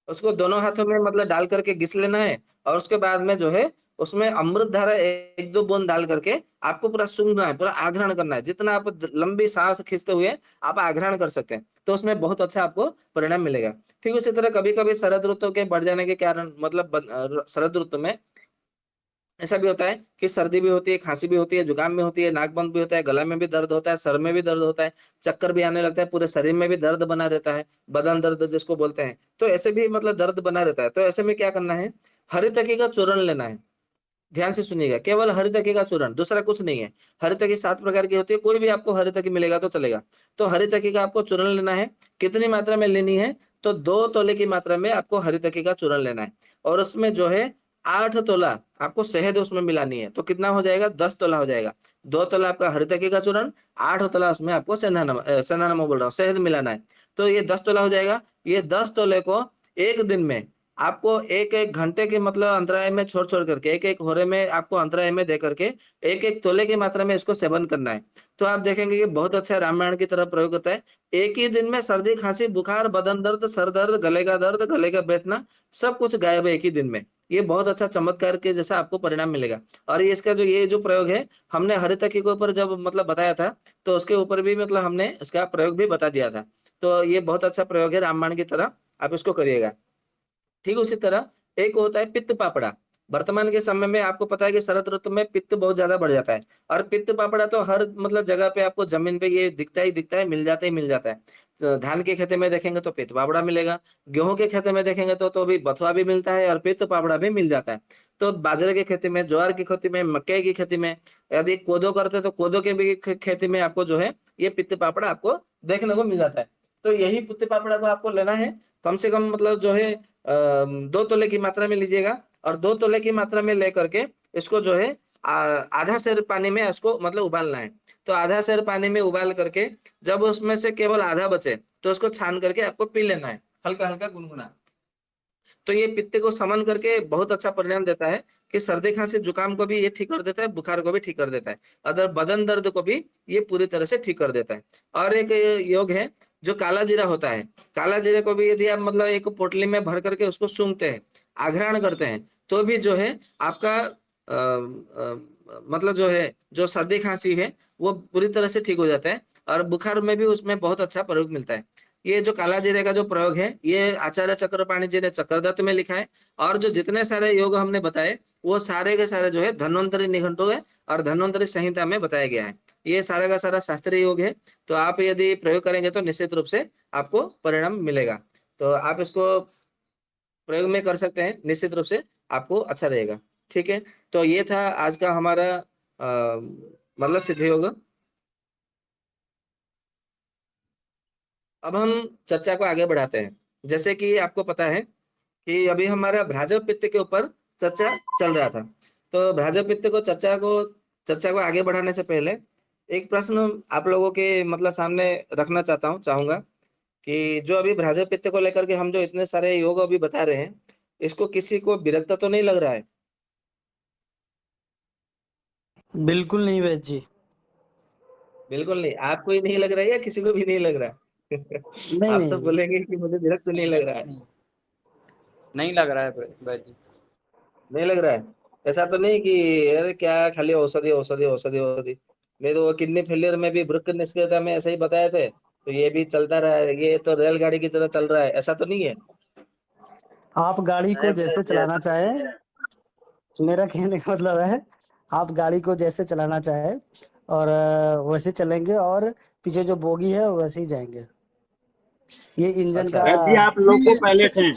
उसको दोनों हाथों में मतलब डाल करके घिस लेना है। और उसके बाद में जो है उसमें अमृत धारा 1-2 बूंद डाल करके आपको पूरा सूंघना है, पूरा आघ्राण करना है। जितना आप लंबी सांस खींचते हुए आप आघ्राण कर सकते हैं, तो उसमें बहुत अच्छा आपको परिणाम मिलेगा। ठीक उसी तरह कभी कभी शरद ऋतु के बढ़ जाने के कारण मतलब शरद ऋतु में ऐसा भी होता है कि सर्दी भी होती है, खांसी भी होती है, जुकाम भी होती है, नाक बंद भी होता है, गला में भी दर्द होता है, सर में भी दर्द होता है, चक्कर भी आने लगता है, पूरे शरीर में भी दर्द बना रहता है, बदन दर्द जिसको बोलते हैं। तो ऐसे भी मतलब दर्द बना रहता है। तो ऐसे में क्या करना है, हरितकी का चूर्ण लेना है। ध्यान से सुनिएगा, केवल हरितकी का चूर्ण, दूसरा कुछ नहीं है। हरितकी 7 प्रकार की होती है, कोई भी आपको हरितकी मिलेगा तो चलेगा। तो हरितकी का आपको चूर्ण लेना है। कितनी मात्रा में लेनी है, तो 2 तोले की मात्रा में आपको हरितकी का चूर्ण लेना है। और उसमें जो है 8 तोला आपको शहद उसमें मिलानी है। तो कितना हो जाएगा, 10 तोला हो जाएगा। 2 तोला आपका हरितकी का चूर्ण, 8 तोला उसमें आपको सेंधा नमक बोल रहा हूँ, शहद मिलाना है। तो ये 10 तोला हो जाएगा। ये 10 तोले को एक दिन में आपको एक एक घंटे के मतलब अंतराल में छोड़ छोड़ करके, एक एक होरे में आपको अंतराल में दे करके एक एक तोले की मात्रा में इसको सेवन करना है। तो आप देखेंगे कि बहुत अच्छा रामायण की तरह प्रयोग होता है। एक ही दिन में सर्दी खांसी बुखार बदन दर्द सर दर्द दर्द गले का बैठना सब कुछ गायब है एक ही दिन में। ये बहुत अच्छा चमत्कार के जैसा आपको परिणाम मिलेगा। और ये इसका जो ये जो प्रयोग है, हमने हरितकी के ऊपर जब मतलब बताया था, तो उसके ऊपर भी मतलब हमने इसका प्रयोग भी बता दिया था। तो ये बहुत अच्छा प्रयोग है रामबाण की तरह, आप इसको करिएगा। ठीक उसी तरह एक होता है पित्त पापड़ा। वर्तमान के समय में आपको पता है कि शरद ऋतु में पित्त बहुत ज्यादा बढ़ जाता है। और पित्त पापड़ा तो हर मतलब जगह पे आपको जमीन पे ये दिखता ही दिखता है, मिल जाता ही मिल जाता है। तो धान के खेते में देखेंगे तो पित्त पापड़ा मिलेगा, गेहूं के खेते में देखेंगे तो भी बथुआ भी मिलता है और पित्त पापड़ा भी मिल जाता है। तो बाजरे के खेती में, ज्वार की खेती में, मक्के की खेती में, यदि कोदो करते तो कोदो के भी खेती में आपको जो है ये पित्त पापड़ा आपको देखने को मिल जाता है। तो यही पित्त पापड़ा को आपको लेना है। कम से कम मतलब जो है 2 तोले की मात्रा में लीजिएगा। और 2 तोले की मात्रा में लेकर के इसको जो है आधा सेर पानी में उसको मतलब उबालना है। तो आधा सेर पानी में उबाल करके जब उसमें से केवल आधा बचे तो उसको छान करके आपको पी लेना है, हल्का हल्का गुनगुना। तो ये पित्त को समन करके बहुत अच्छा परिणाम देता है कि सर्दी खांसी जुकाम को भी ये ठीक कर देता है, बुखार को भी ठीक कर देता है, अदर बदन दर्द को भी ये पूरी तरह से ठीक कर देता है। और एक योग है जो काला जीरा होता है। काला जीरे को भी यदि आप मतलब एक पोटली में भर करके उसको सूंघते हैं, आघ्राण करते हैं, तो भी जो है आपका मतलब जो है जो सर्दी खांसी है वो पूरी तरह से ठीक हो जाता है। और बुखार में भी उसमें बहुत अच्छा प्रयोग मिलता है। ये जो काला जीरे का जो प्रयोग है ये आचार्य चक्रपाणी जी ने चक्रदत्त में लिखा है। और जो जितने सारे योग हमने बताए वो सारे के सारे जो है धन्वंतरी निघंटु है और धन्वंतरी संहिता में बताया गया है। ये सारा का सारा शास्त्रीय योग है। तो आप यदि प्रयोग करेंगे तो निश्चित रूप से आपको परिणाम मिलेगा। तो आप इसको प्रयोग में कर सकते हैं, निश्चित रूप से आपको अच्छा रहेगा। ठीक है। तो ये था आज का हमारा मतलब सिद्ध योग। अब हम चर्चा को आगे बढ़ाते हैं। जैसे कि आपको पता है कि अभी हमारा भ्राजक पित्त के ऊपर चर्चा चल रहा था। तो भ्राजक पित्त को चर्चा को आगे बढ़ाने से पहले एक प्रश्न आप लोगों के मतलब सामने रखना चाहूंगा कि जो अभी भ्राजक पित्त को लेकर के हम जो इतने सारे योग अभी बता रहे हैं, इसको किसी को विरक्त तो नहीं लग रहा है? बिल्कुल नहीं वैद्य जी। बिल्कुल नहीं, आपको ही नहीं लग रहा है या किसी को भी नहीं लग रहा है? नहीं आप तो नहीं। बोलेंगे कि मुझे विरक्त नहीं नहीं लग वैसे रहा है। नहीं, नहीं लग रहा है वैद्य जी। नहीं लग रहा है? ऐसा तो नहीं कि अरे क्या खाली औषधि औषधि औषधि औषधि। नहीं तो वो किडनी फेलियर में भी वृक्क निष्क्रियता में ऐसे ही बताए थे, तो ये भी चलता रहा है, ये तो रेलगाड़ी की तरह चल रहा है, ऐसा तो नहीं है? आप गाड़ी को जैसे चलाना चाहें, मेरा कहने का मतलब है आप गाड़ी को जैसे चलाना चाहे और वैसे चलेंगे और पीछे जो बोगी है वैसे ही जाएंगे। ये इंजन अच्छा। का। वैद्य जी आप लोको पायलट हैं।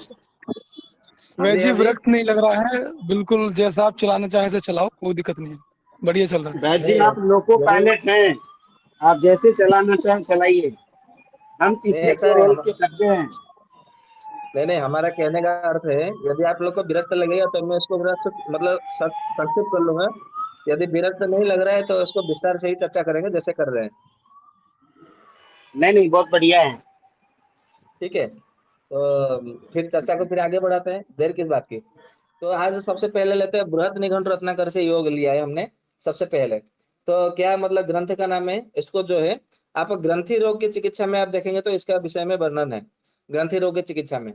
अभी वैसे अभी विरक्त नहीं लग रहा है, बिल्कुल जैसा आप चलाना चाहें से चलाओ, कोई दिक्कत नहीं है, बढ़िया चल रहा है। वैद्य जी नहीं आप लोको जरूर। पायलट हैं, आप जैसे चलाना चाहें चलाइए। हम नहीं तीसरे ऐसा के है रेल के डब्बे हैं। नहीं नहीं, हमारा कहने का अर्थ है, यदि आप लोग को विरक्त लगेगा तो मैं उसको विरक्त मतलब संक्षिप्त कर लूंगा। यदि विरक्त नहीं लग रहा है तो उसको विस्तार से ही चर्चा करेंगे जैसे कर रहे हैं। नहीं नहीं, बहुत बढ़िया है। ठीक है, तो फिर चर्चा को फिर आगे बढ़ाते हैं, देर किस बात की। तो आज सबसे पहले लेते हैं बृहत निघंटु रत्नाकर से योग लिया है हमने सबसे पहले। तो क्या मतलब ग्रंथ का नाम है, इसको जो है आप ग्रंथि रोग की चिकित्सा में आप देखेंगे तो इसका विषय में वर्णन है, ग्रंथि रोग की चिकित्सा में।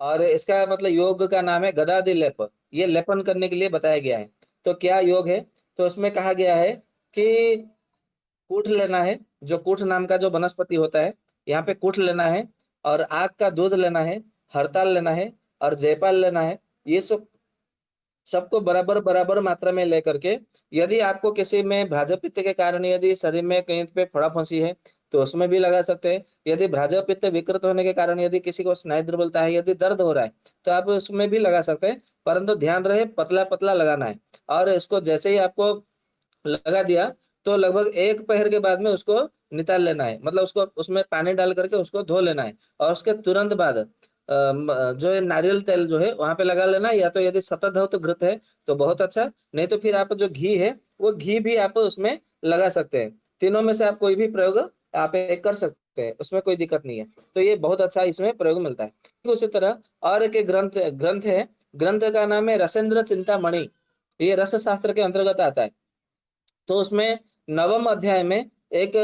और इसका मतलब योग का नाम है गदादि लेप, ये लेपन करने के लिए बताया गया है। तो क्या योग है, तो उसमें कहा गया है कि कूठ लेना है, जो कूठ नाम का जो वनस्पति होता है, यहाँ पे कूठ लेना है, और आग का दूध लेना है, हरताल लेना है, और जयपाल लेना है। ये सब सबको बराबर बराबर मात्रा में लेकर के, यदि आपको किसी में भ्राजक पित्त के कारण यदि शरीर में कहीं पे फोड़ा फंसी है तो उसमें भी लगा सकते हैं। यदि भ्राजक पित्त विकृत होने के कारण यदि किसी को स्नायु दुर्बलता है, यदि दर्द हो रहा है, तो आप उसमें भी लगा सकते हैं, परंतु ध्यान रहे पतला पतला लगाना है। और इसको जैसे ही आपको लगा दिया तो लगभग एक पहर के बाद में उसको निकाल लेना है, मतलब उसको उसमें पानी डाल करके उसको धो लेना है। और उसके तुरंत बाद जो है नारियल तेल जो है वहां पे लगा लेना है, या तो यदि सतत हो तो घृत है तो बहुत अच्छा, नहीं तो फिर आप जो घी है वो घी भी आप उसमें लगा सकते हैं। तीनों में से आप कोई भी प्रयोग आप एक कर सकते हैं, उसमें कोई दिक्कत नहीं है। तो ये बहुत अच्छा इसमें प्रयोग मिलता है। ठीक उसी तरह और एक ग्रंथ ग्रंथ है, ग्रंथ का नाम है रसेंद्र चिंतामणि, ये रस शास्त्र के अंतर्गत आता है। तो उसमें नवम अध्याय में एक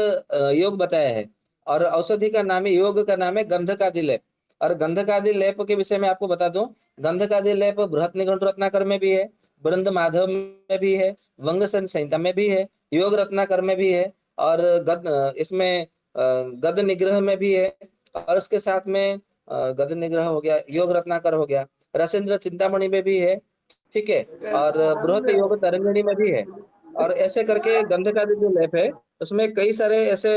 योग बताया है, और औषधि का नाम है, योग का नाम है गंधकादि लेप। और गंधकादि लेप के विषय में आपको बता दूं, गंधकादि लेप बृहत निघंटु रत्नाकर में भी है, बृंद माधव में भी है, वंग संहिता में भी है, योग रत्नाकर में भी है, और इसमें गद निग्रह में भी है। और उसके साथ में गद निग्रह हो गया, योग रत्नाकर हो गया, रसेंद्र चिंतामणि में भी है। ठीक है, और बृहत योग तरंगिणी में भी है। और ऐसे करके गंध का जो लेप है उसमें कई सारे ऐसे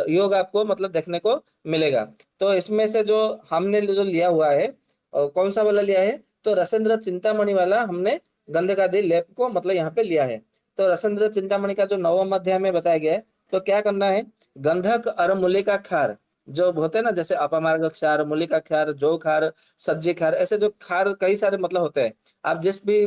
योग आपको मतलब देखने को मिलेगा। तो इसमें से जो हमने जो लिया हुआ है, कौन सा वाला लिया है, तो रसेंद्र चिंतामणि वाला हमने गंध का लेप को मतलब यहाँ पे लिया है। तो रसेंद्र चिंतामणि का जो नवम अध्याय में बताया गया है, तो क्या करना है, गंधक और मूलिका खार जो होते हैं ना, जैसे अपमार्ग क्षार, मूलिका क्षार, जो खार, सज्जी खार, ऐसे जो खार कई सारे मतलब होते हैं। आप जिस भी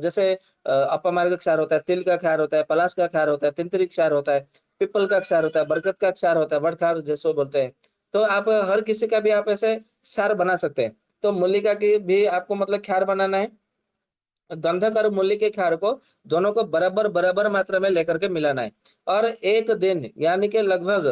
जैसे अपमार्ग क्षार होता है, तिल का क्षार होता है, पलाश का क्षार होता है, तिंतरी क्षार होता है, पिपल का क्षार होता है, बरगद का क्षार होता है, वटखार जैसो बोलते हैं। तो आप हर किसी का भी आप ऐसे क्षार बना सकते हैं। तो मूलिका की भी आपको मतलब क्षार बनाना है, गंधक और मूली के क्षार को दोनों को बराबर बराबर मात्रा में लेकर के मिलाना है। और एक दिन यानी कि लगभग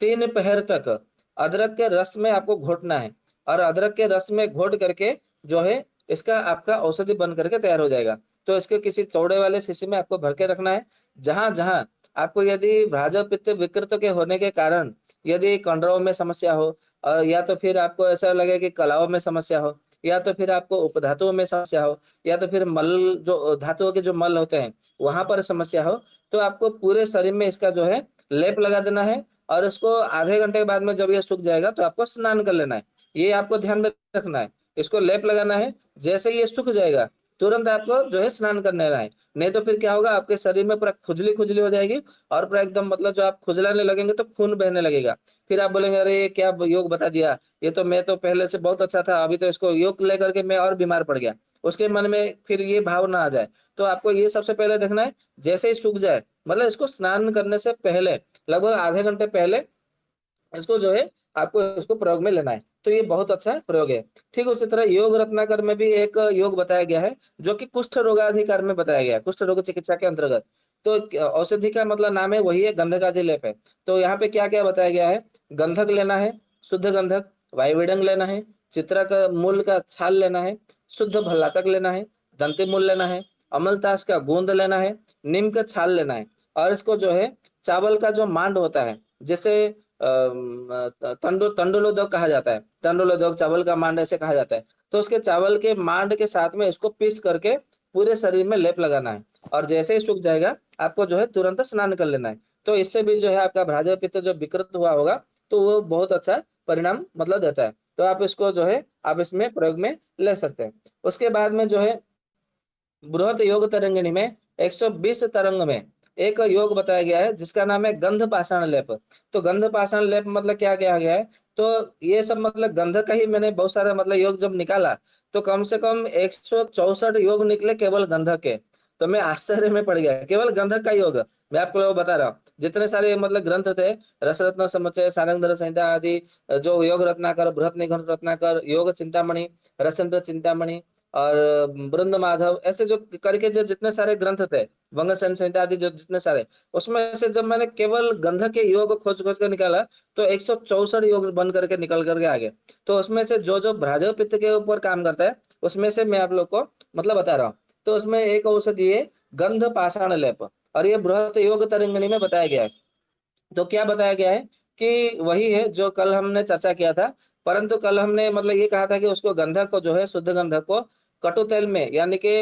3 पहर तक अदरक के रस में आपको घोटना है। और अदरक के रस में घोट करके जो है इसका आपका औषधि बन करके तैयार हो जाएगा। तो इसके किसी चौड़े वाले शीशी में आपको भर के रखना है। जहां जहां आपको यदि भ्राजक पित्त विकृत के होने के कारण यदि कंडरों में समस्या हो, और या तो फिर आपको ऐसा लगे कि कलाओं में समस्या हो, या तो फिर आपको उपधातुओं में समस्या हो, या तो फिर मल जो धातुओं के जो मल होते हैं वहां पर समस्या हो, तो आपको पूरे शरीर में इसका जो है लेप लगा देना है। और इसको आधे घंटे के बाद में जब ये सूख जाएगा तो आपको स्नान कर लेना है। ये आपको ध्यान में रखना है, इसको लेप लगाना है। जैसे ही ये सूख जाएगा तुरंत आपको जो है स्नान करने है, नहीं तो फिर क्या होगा, आपके शरीर में पूरा खुजली खुजली हो जाएगी, और पूरा एकदम मतलब जो आप खुजलाने लगेंगे तो खून बहने लगेगा। फिर आप बोलेंगे अरे ये क्या योग बता दिया, ये तो मैं तो पहले से बहुत अच्छा था, अभी तो इसको योग लेकर के मैं और बीमार पड़ गया। उसके मन में फिर ये भाव ना आ जाए। तो आपको ये सबसे पहले देखना है, जैसे ही सूख जाए मतलब इसको स्नान करने से पहले लगभग आधे घंटे पहले इसको जो है आपको इसको प्रयोग में लेना है। तो ये बहुत अच्छा प्रयोग है। ठीक उसी तरह योग रत्नाकर में भी एक योग बताया गया है जो कि कुष्ठ रोगाधिकार में बताया गया है, कुष्ठ रोग चिकित्सा के अंतर्गत। तो औषधि का मतलब नाम है वही है, गंधकादि लेप है। तो यहाँ पे क्या क्या बताया गया है, गंधक लेना है, शुद्ध गंधक, वायुवेदंग लेना है, चित्रा का मूल का छाल लेना है, शुद्ध भल्लातक लेना है, दंती मूल लेना है, अमलतास का गोंद लेना है, नीम का छाल लेना है। और इसको जो है चावल का जो मांड होता है, जैसे तंडुलोदक कहा जाता है, तंडुलोदक चावल का मांड ऐसे कहा जाता है। तो उसके चावल के मांड के साथ में इसको पीस करके पूरे शरीर में लेप लगाना है। और जैसे ही सूख जाएगा आपको जो है तुरंत स्नान कर लेना है। तो इससे भी जो है आपका भ्राजक पित्त जो विकृत हुआ होगा तो वो बहुत अच्छा परिणाम मतलब देता है। तो आप इसको जो है आप इसमें प्रयोग में ले सकते हैं। उसके बाद में जो है बृहत योग तरंगिणी में 120 तरंग में एक योग बताया गया है जिसका नाम है गंध पाषाण लेप। तो गंध पाषाण लेप मतलब क्या किया गया है, तो ये सब मतलब गंध का ही मैंने बहुत सारा मतलब योग जब निकाला तो कम से कम 164 योग निकले केवल गंधक के। तो मैं आश्चर्य में पड़ गया, केवल गंधक का योग। मैं आपको लोग बता रहा हूँ जितने सारे मतलब ग्रंथ थे, रसरत्न समुच्चय, सारंगधर संहिता आदि, जो योग रत्नाकर, बृहत निघंट रत्नाकर, योग चिंतामणि, रसंत चिंतामणि और बृंद माधव, ऐसे जो करके जो जितने सारे ग्रंथ थे, वंग संहिता आदि जो जितने सारे, उसमें से जब मैंने केवल गंध के योग खोज खोज कर निकाला तो 164 योग बन करके निकल करके आ गए। तो उसमें से जो जो भ्राजक पित्त के ऊपर काम करता है उसमें से मैं आप लोग को मतलब बता रहा हूँ। तो उसमें एक औषधि है गंध पाषाण लेप, और ये बृहत योग तरंगिणी में बताया गया है। तो क्या बताया गया है कि वही है जो कल हमने चर्चा किया था, परंतु कल हमने मतलब ये कहा था कि उसको गंधक को जो है शुद्ध गंधक को कटु तेल में यानी कि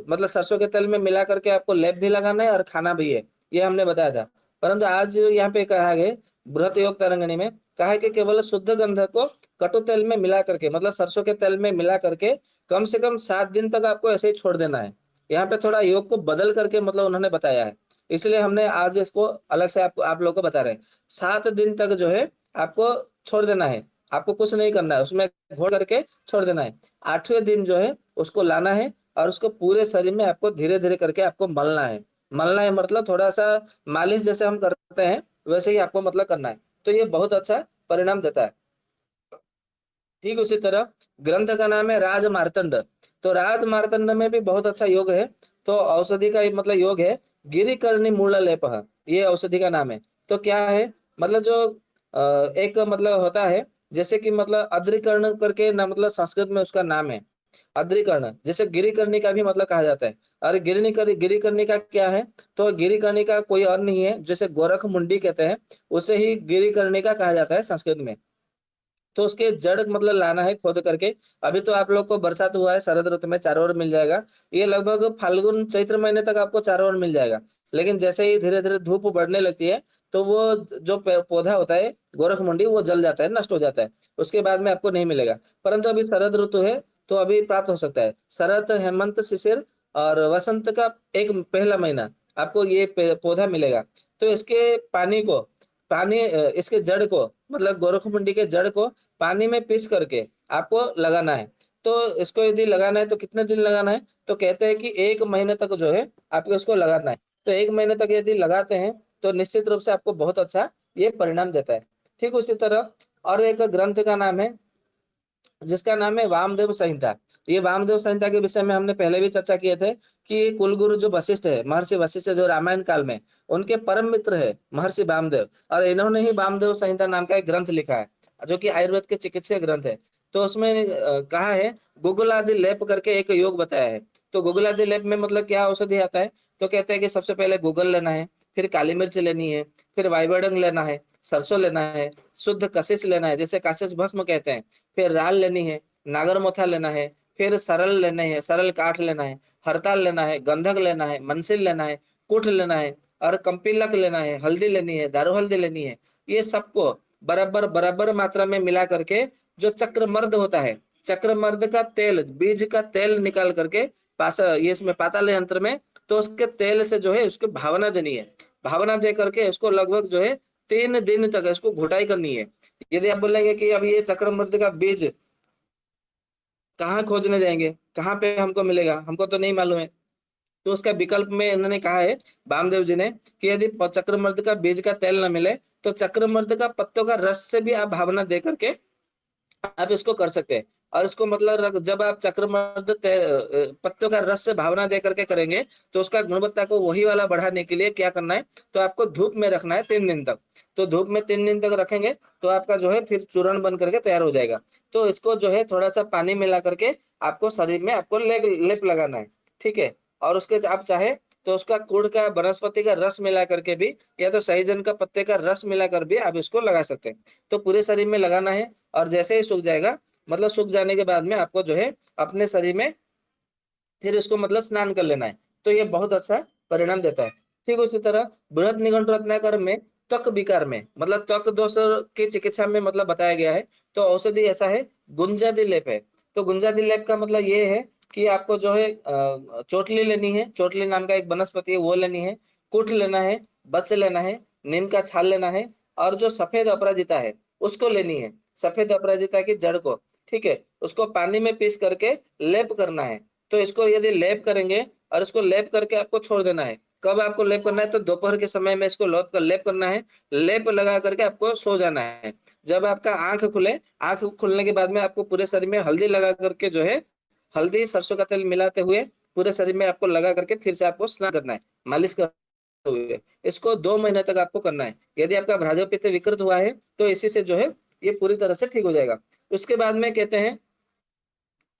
मतलब सरसों के तेल में मिला करके आपको लेप भी लगाना है और खाना भी है, ये हमने बताया था। परंतु आज यहाँ पे कहा है बृहत योग तरंगिणी में कहा है कि केवल शुद्ध गंधक को कटु तेल में मिला करके मतलब सरसों के तेल में मिला करके कम से कम 7 दिन तक आपको ऐसे ही छोड़ देना है। यहाँ पे थोड़ा योग को बदल करके मतलब उन्होंने बताया है, इसलिए हमने आज इसको अलग से आप लोगों को बता रहे हैं। 7 दिन तक जो है आपको छोड़ देना है, आपको कुछ नहीं करना है, उसमें घोल करके छोड़ देना है। 8वें दिन जो है उसको लाना है और उसको पूरे शरीर में आपको धीरे धीरे करके आपको मलना है। मलना है मतलब थोड़ा सा मालिश जैसे हम करते हैं वैसे ही आपको मतलब करना है। तो ये बहुत अच्छा परिणाम देता है। ठीक उसी तरह ग्रंथ का नाम है राज मार्तंड। तो राज मार्तंड में भी बहुत अच्छा योग है। तो औषधि का मतलब योग है गिरिकर्णी मूल लेप, ये औषधि का नाम है। तो क्या है मतलब जो एक मतलब होता है जैसे कि मतलब अद्रिकर्ण करके ना मतलब संस्कृत में उसका नाम है अद्रिकर्ण, जैसे गिरिकर्णी का भी मतलब कहा जाता है। अरे गिरिकर्णी का क्या है, तो गिरिकर्णी का कोई और नहीं है, जैसे गोरख मुंडी कहते हैं उसे ही गिरिकर्णी का कहा जाता है संस्कृत में। तो उसके जड़ मतलब लाना है खोद करके। अभी तो आप लोग को बरसात हुआ है, शरद ऋतु में चारों ओर मिल जाएगा। ये लगभग फाल्गुन चैत्र महीने तक आपको चारों ओर मिल जाएगा। लेकिन जैसे ही धीरे धीरे धूप बढ़ने लगती है तो वो जो पौधा होता है गोरख मुंडी वो जल जाता है, नष्ट हो जाता है। उसके बाद में आपको नहीं मिलेगा। परंतु अभी शरद ऋतु है तो अभी प्राप्त हो सकता है। शरद, हेमंत, शिशिर और वसंत का एक पहला महीना आपको ये पौधा मिलेगा। तो इसके इसके जड़ को मतलब गोरखमुंडी के जड़ को पानी में पीस करके आपको लगाना है। तो इसको यदि लगाना है तो कितने दिन लगाना है, तो कहते हैं कि 1 महीने तक जो है आपको इसको लगाना है। तो 1 महीने तक यदि लगाते हैं तो निश्चित रूप से आपको बहुत अच्छा ये परिणाम देता है। ठीक उसी तरह और एक ग्रंथ का नाम है जिसका नाम है वामदेव संहिता। ये वामदेव संहिता के विषय में हमने पहले भी चर्चा किए थे कि कुलगुरु जो वशिष्ठ है, महर्षि वशिष्ठ जो रामायण काल में उनके परम मित्र है महर्षि वामदेव, और इन्होंने ही वामदेव संहिता नाम का एक ग्रंथ लिखा है जो कि आयुर्वेद के चिकित्सीय ग्रंथ है। तो उसमें कहा है गुगुलादि लेप करके एक योग बताया है। तो गुगुलादि लेप में मतलब क्या औषधि आता है, तो कहते हैं कि सबसे पहले गूगल लेना है, फिर काली मिर्च लेनी है, फिर वाइवड़ंग लेना है, सरसों लेना है, शुद्ध कशिश लेना है जैसे कशिश भस्म कहते हैं, फिर राल लेनी है, नागरमोथा लेना है, फिर सरल लेने हैं, सरल काठ लेना है, हरताल लेना है, गंधक लेना है, मनसिल लेना है, कुठ लेना है और कंपिलक लेना है, हल्दी लेनी है, दारू हल्दी लेनी है। ये सबको बराबर बराबर मात्रा में मिला करके जो चक्रमर्द होता है, चक्रमर्द का तेल, बीज का तेल निकाल करके पास ये इसमें पाताल यंत्र में, तो उसके तेल से जो है उसको भावना देनी है। भावना दे करके इसको लगभग जो है 3 दिन तक इसको घुटाई करनी है। यदि आप बोलेंगे कि अब ये चक्रमर्द का बीज कहाँ खोजने जाएंगे, कहाँ पे हमको मिलेगा, हमको तो नहीं मालूम है, तो उसका विकल्प में इन्होंने कहा है वामदेव जी ने कि यदि चक्रमर्द का बीज का तेल न मिले तो चक्रमर्द का पत्तों का रस से भी आप भावना दे करके आप इसको कर सकते हैं। और इसको मतलब जब आप चक्रमर्द पत्तों का रस से भावना दे करके करेंगे तो उसका गुणवत्ता को वही वाला बढ़ाने के लिए क्या करना है, तो आपको धूप में रखना है 3 दिन तक। तो धूप में 3 दिन तक रखेंगे तो आपका जो है फिर चूर्ण बन करके तैयार हो जाएगा। तो इसको जो है थोड़ा सा पानी मिला करके आपको शरीर में आपको लेप लगाना है, ठीक है। और उसके आप चाहे तो उसका गुड़ का वनस्पति का रस मिला करके भी या तो सहजन का पत्ते का रस मिलाकर भी आप इसको लगा सकते हैं। तो पूरे शरीर में लगाना है और जैसे ही सूख जाएगा, मतलब सूख जाने के बाद में आपको जो है अपने शरीर में फिर इसको मतलब स्नान कर लेना है। तो ये बहुत अच्छा परिणाम देता है। ठीक उसी तरह बृहद निघंटु रत्नाकर में त्वक विकार में मतलब त्वक दोष की चिकित्सा में मतलब बताया गया है। तो औषधि ऐसा है गुंजादि लेप है। तो गुंजादि लेप का मतलब ये है कि आपको जो है चोटली लेनी है, चोटली नाम का एक वनस्पति है वो लेनी है, कुठ लेना है, बच लेना है, नीम का छाल लेना है और जो सफेद अपराजिता है उसको लेनी है, सफेद अपराजिता की जड़ को, ठीक है। उसको पानी में पीस करके लेप करना है। तो इसको यदि लेप करेंगे और इसको लेप करके आपको छोड़ देना है। कब आपको लेप करना है, तो दोपहर के समय में इसको लेप करना है। लेप लगा करके आपको सो जाना है। जब आपका आंख खुले, आंख खुलने के बाद में आपको पूरे शरीर में हल्दी लगा करके जो है हल्दी सरसों का तेल मिलाते हुए पूरे शरीर में आपको लगा करके फिर से आपको स्नान करना है, मालिश करते हुए। इसको 2 महीने तक आपको करना है। यदि आपका भ्राजो पित्त विकृत हुआ है तो इसी से जो है ये पूरी तरह से ठीक हो जाएगा। उसके बाद में कहते हैं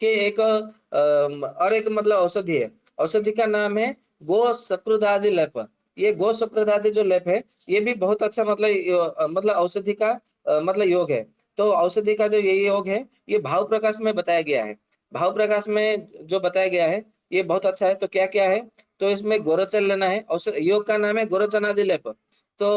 कि एक और एक मतलब औषधि है। औषधि का नाम है गो सकृदादि लेप। ये गो सकृदादि जो लेप है ये भी बहुत अच्छा मतलब मतलब औषधि का मतलब योग है। तो औषधि का जो ये योग है ये भाव प्रकाश में बताया गया है। भाव प्रकाश में जो बताया गया है ये बहुत अच्छा है। तो क्या क्या है, तो इसमें गोरोचन लेना है। औषध योग का नाम है गोरोचनादि लेप। तो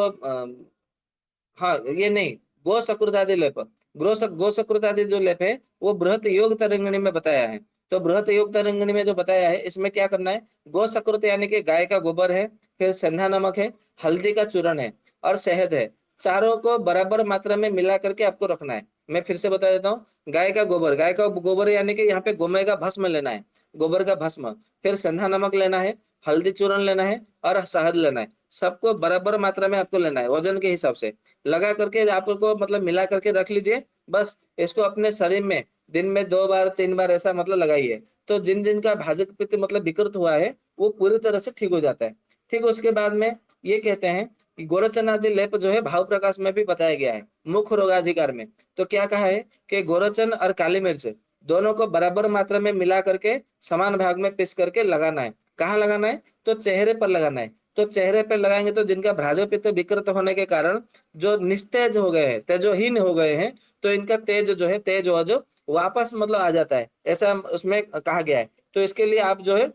हाँ ये नहीं, गो सकृदादि लेप। गो सकृदादि जो लेप है वो बृहत योग तरंगिणी में बताया है। तो बृहत योग तरंगिणी में जो बताया है इसमें क्या करना है, गो सकृत यानी कि गाय का गोबर है, फिर सेंधा नमक है, हल्दी का चूर्ण है और शहद है। चारों को बराबर मात्रा में मिला करके आपको रखना है। मैं फिर से बता देता हूँ, गाय का गोबर यानी कि यहाँ पे गोमय का भस्म लेना है, गोबर का भस्म, फिर सेंधा नमक लेना है, हल्दी चूर्ण लेना है और शहद लेना है। सबको बराबर मात्रा में आपको लेना है वजन के हिसाब से। लगा करके आपको मतलब मिला करके रख लीजिए। बस इसको अपने शरीर में दिन में 2 बार 3 बार ऐसा मतलब लगाइए। तो जिन जिन का भाजक पित्त मतलब विकृत हुआ है वो पूरी तरह से ठीक हो जाता है। ठीक उसके बाद में ये कहते हैं कि गोरचन आदि लेप जो है भाव प्रकाश में भी बताया गया है मुख रोगाधिकार में। तो क्या कहा है कि गोरचन और काली मिर्च दोनों को बराबर मात्रा में मिला करके समान भाग में पीस करके लगाना है। कहाँ लगाना है, तो चेहरे पर लगाना है। तो चेहरे पर लगाएंगे तो जिनका भ्राजो पित्त विकृत होने के कारण जो निस्तेज हो गए हैं, तेजोहीन हो गए हैं, तो इनका तेज जो है तेज वज वापस मतलब आ जाता है, ऐसा उसमें कहा गया है। तो इसके लिए आप जो है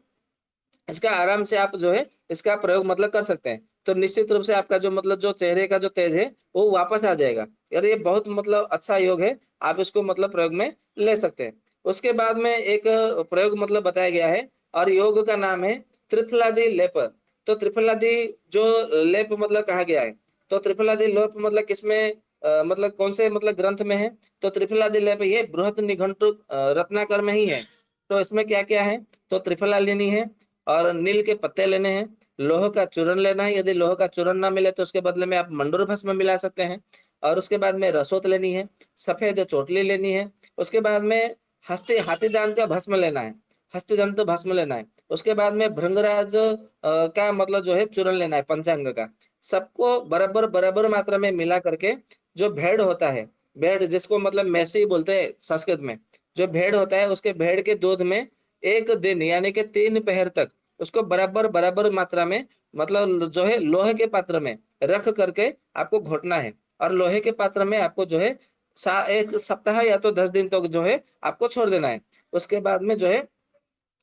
इसका आराम से आप जो है इसका प्रयोग मतलब कर सकते हैं। तो निश्चित रूप से आपका जो मतलब जो चेहरे का जो तेज है वो वापस आ जाएगा। यार ये बहुत मतलब अच्छा योग है, आप इसको मतलब प्रयोग में ले सकते हैं। उसके बाद में एक प्रयोग मतलब बताया गया है और योग का नाम है त्रिफलादि लेप। तो त्रिफलादि जो लेप मतलब कहा गया है, तो त्रिफलादि लेप मतलब किसमें मतलब कौन से मतलब ग्रंथ में है, तो त्रिफलादि लेप ये बृहद निघंटु रत्नाकर में ही है। तो इसमें क्या क्या है, तो त्रिफला लेनी है और नील के पत्ते लेने हैं, लोह का चूर्ण लेना है। यदि लोह का चूर्ण ना मिले तो उसके बदले में आप मंडूर भस्म मिला सकते हैं। और उसके बाद में रसोत लेनी है, सफेद चोटली लेनी है। उसके बाद में हस्ती हाथी दांत का भस्म लेना है, हस्ती दंत भस्म लेना है। उसके बाद में भृंगराज का मतलब जो है चूर्ण लेना है पंचांग का। सबको बराबर बराबर मात्रा में मिला करके जो भेड़ होता है, भेड़ जिसको मतलब मैसी बोलते हैं संस्कृत में, जो भेड़ होता है उसके भेड़ के दूध में 1 दिन यानी कि 3 पहर तक उसको बराबर बराबर मात्रा में मतलब जो है लोहे के पात्र में रख करके आपको घोटना है। और लोहे के पात्र में आपको जो है 1 सप्ताह या तो 10 दिन तक जो है आपको छोड़ देना है। उसके बाद में जो है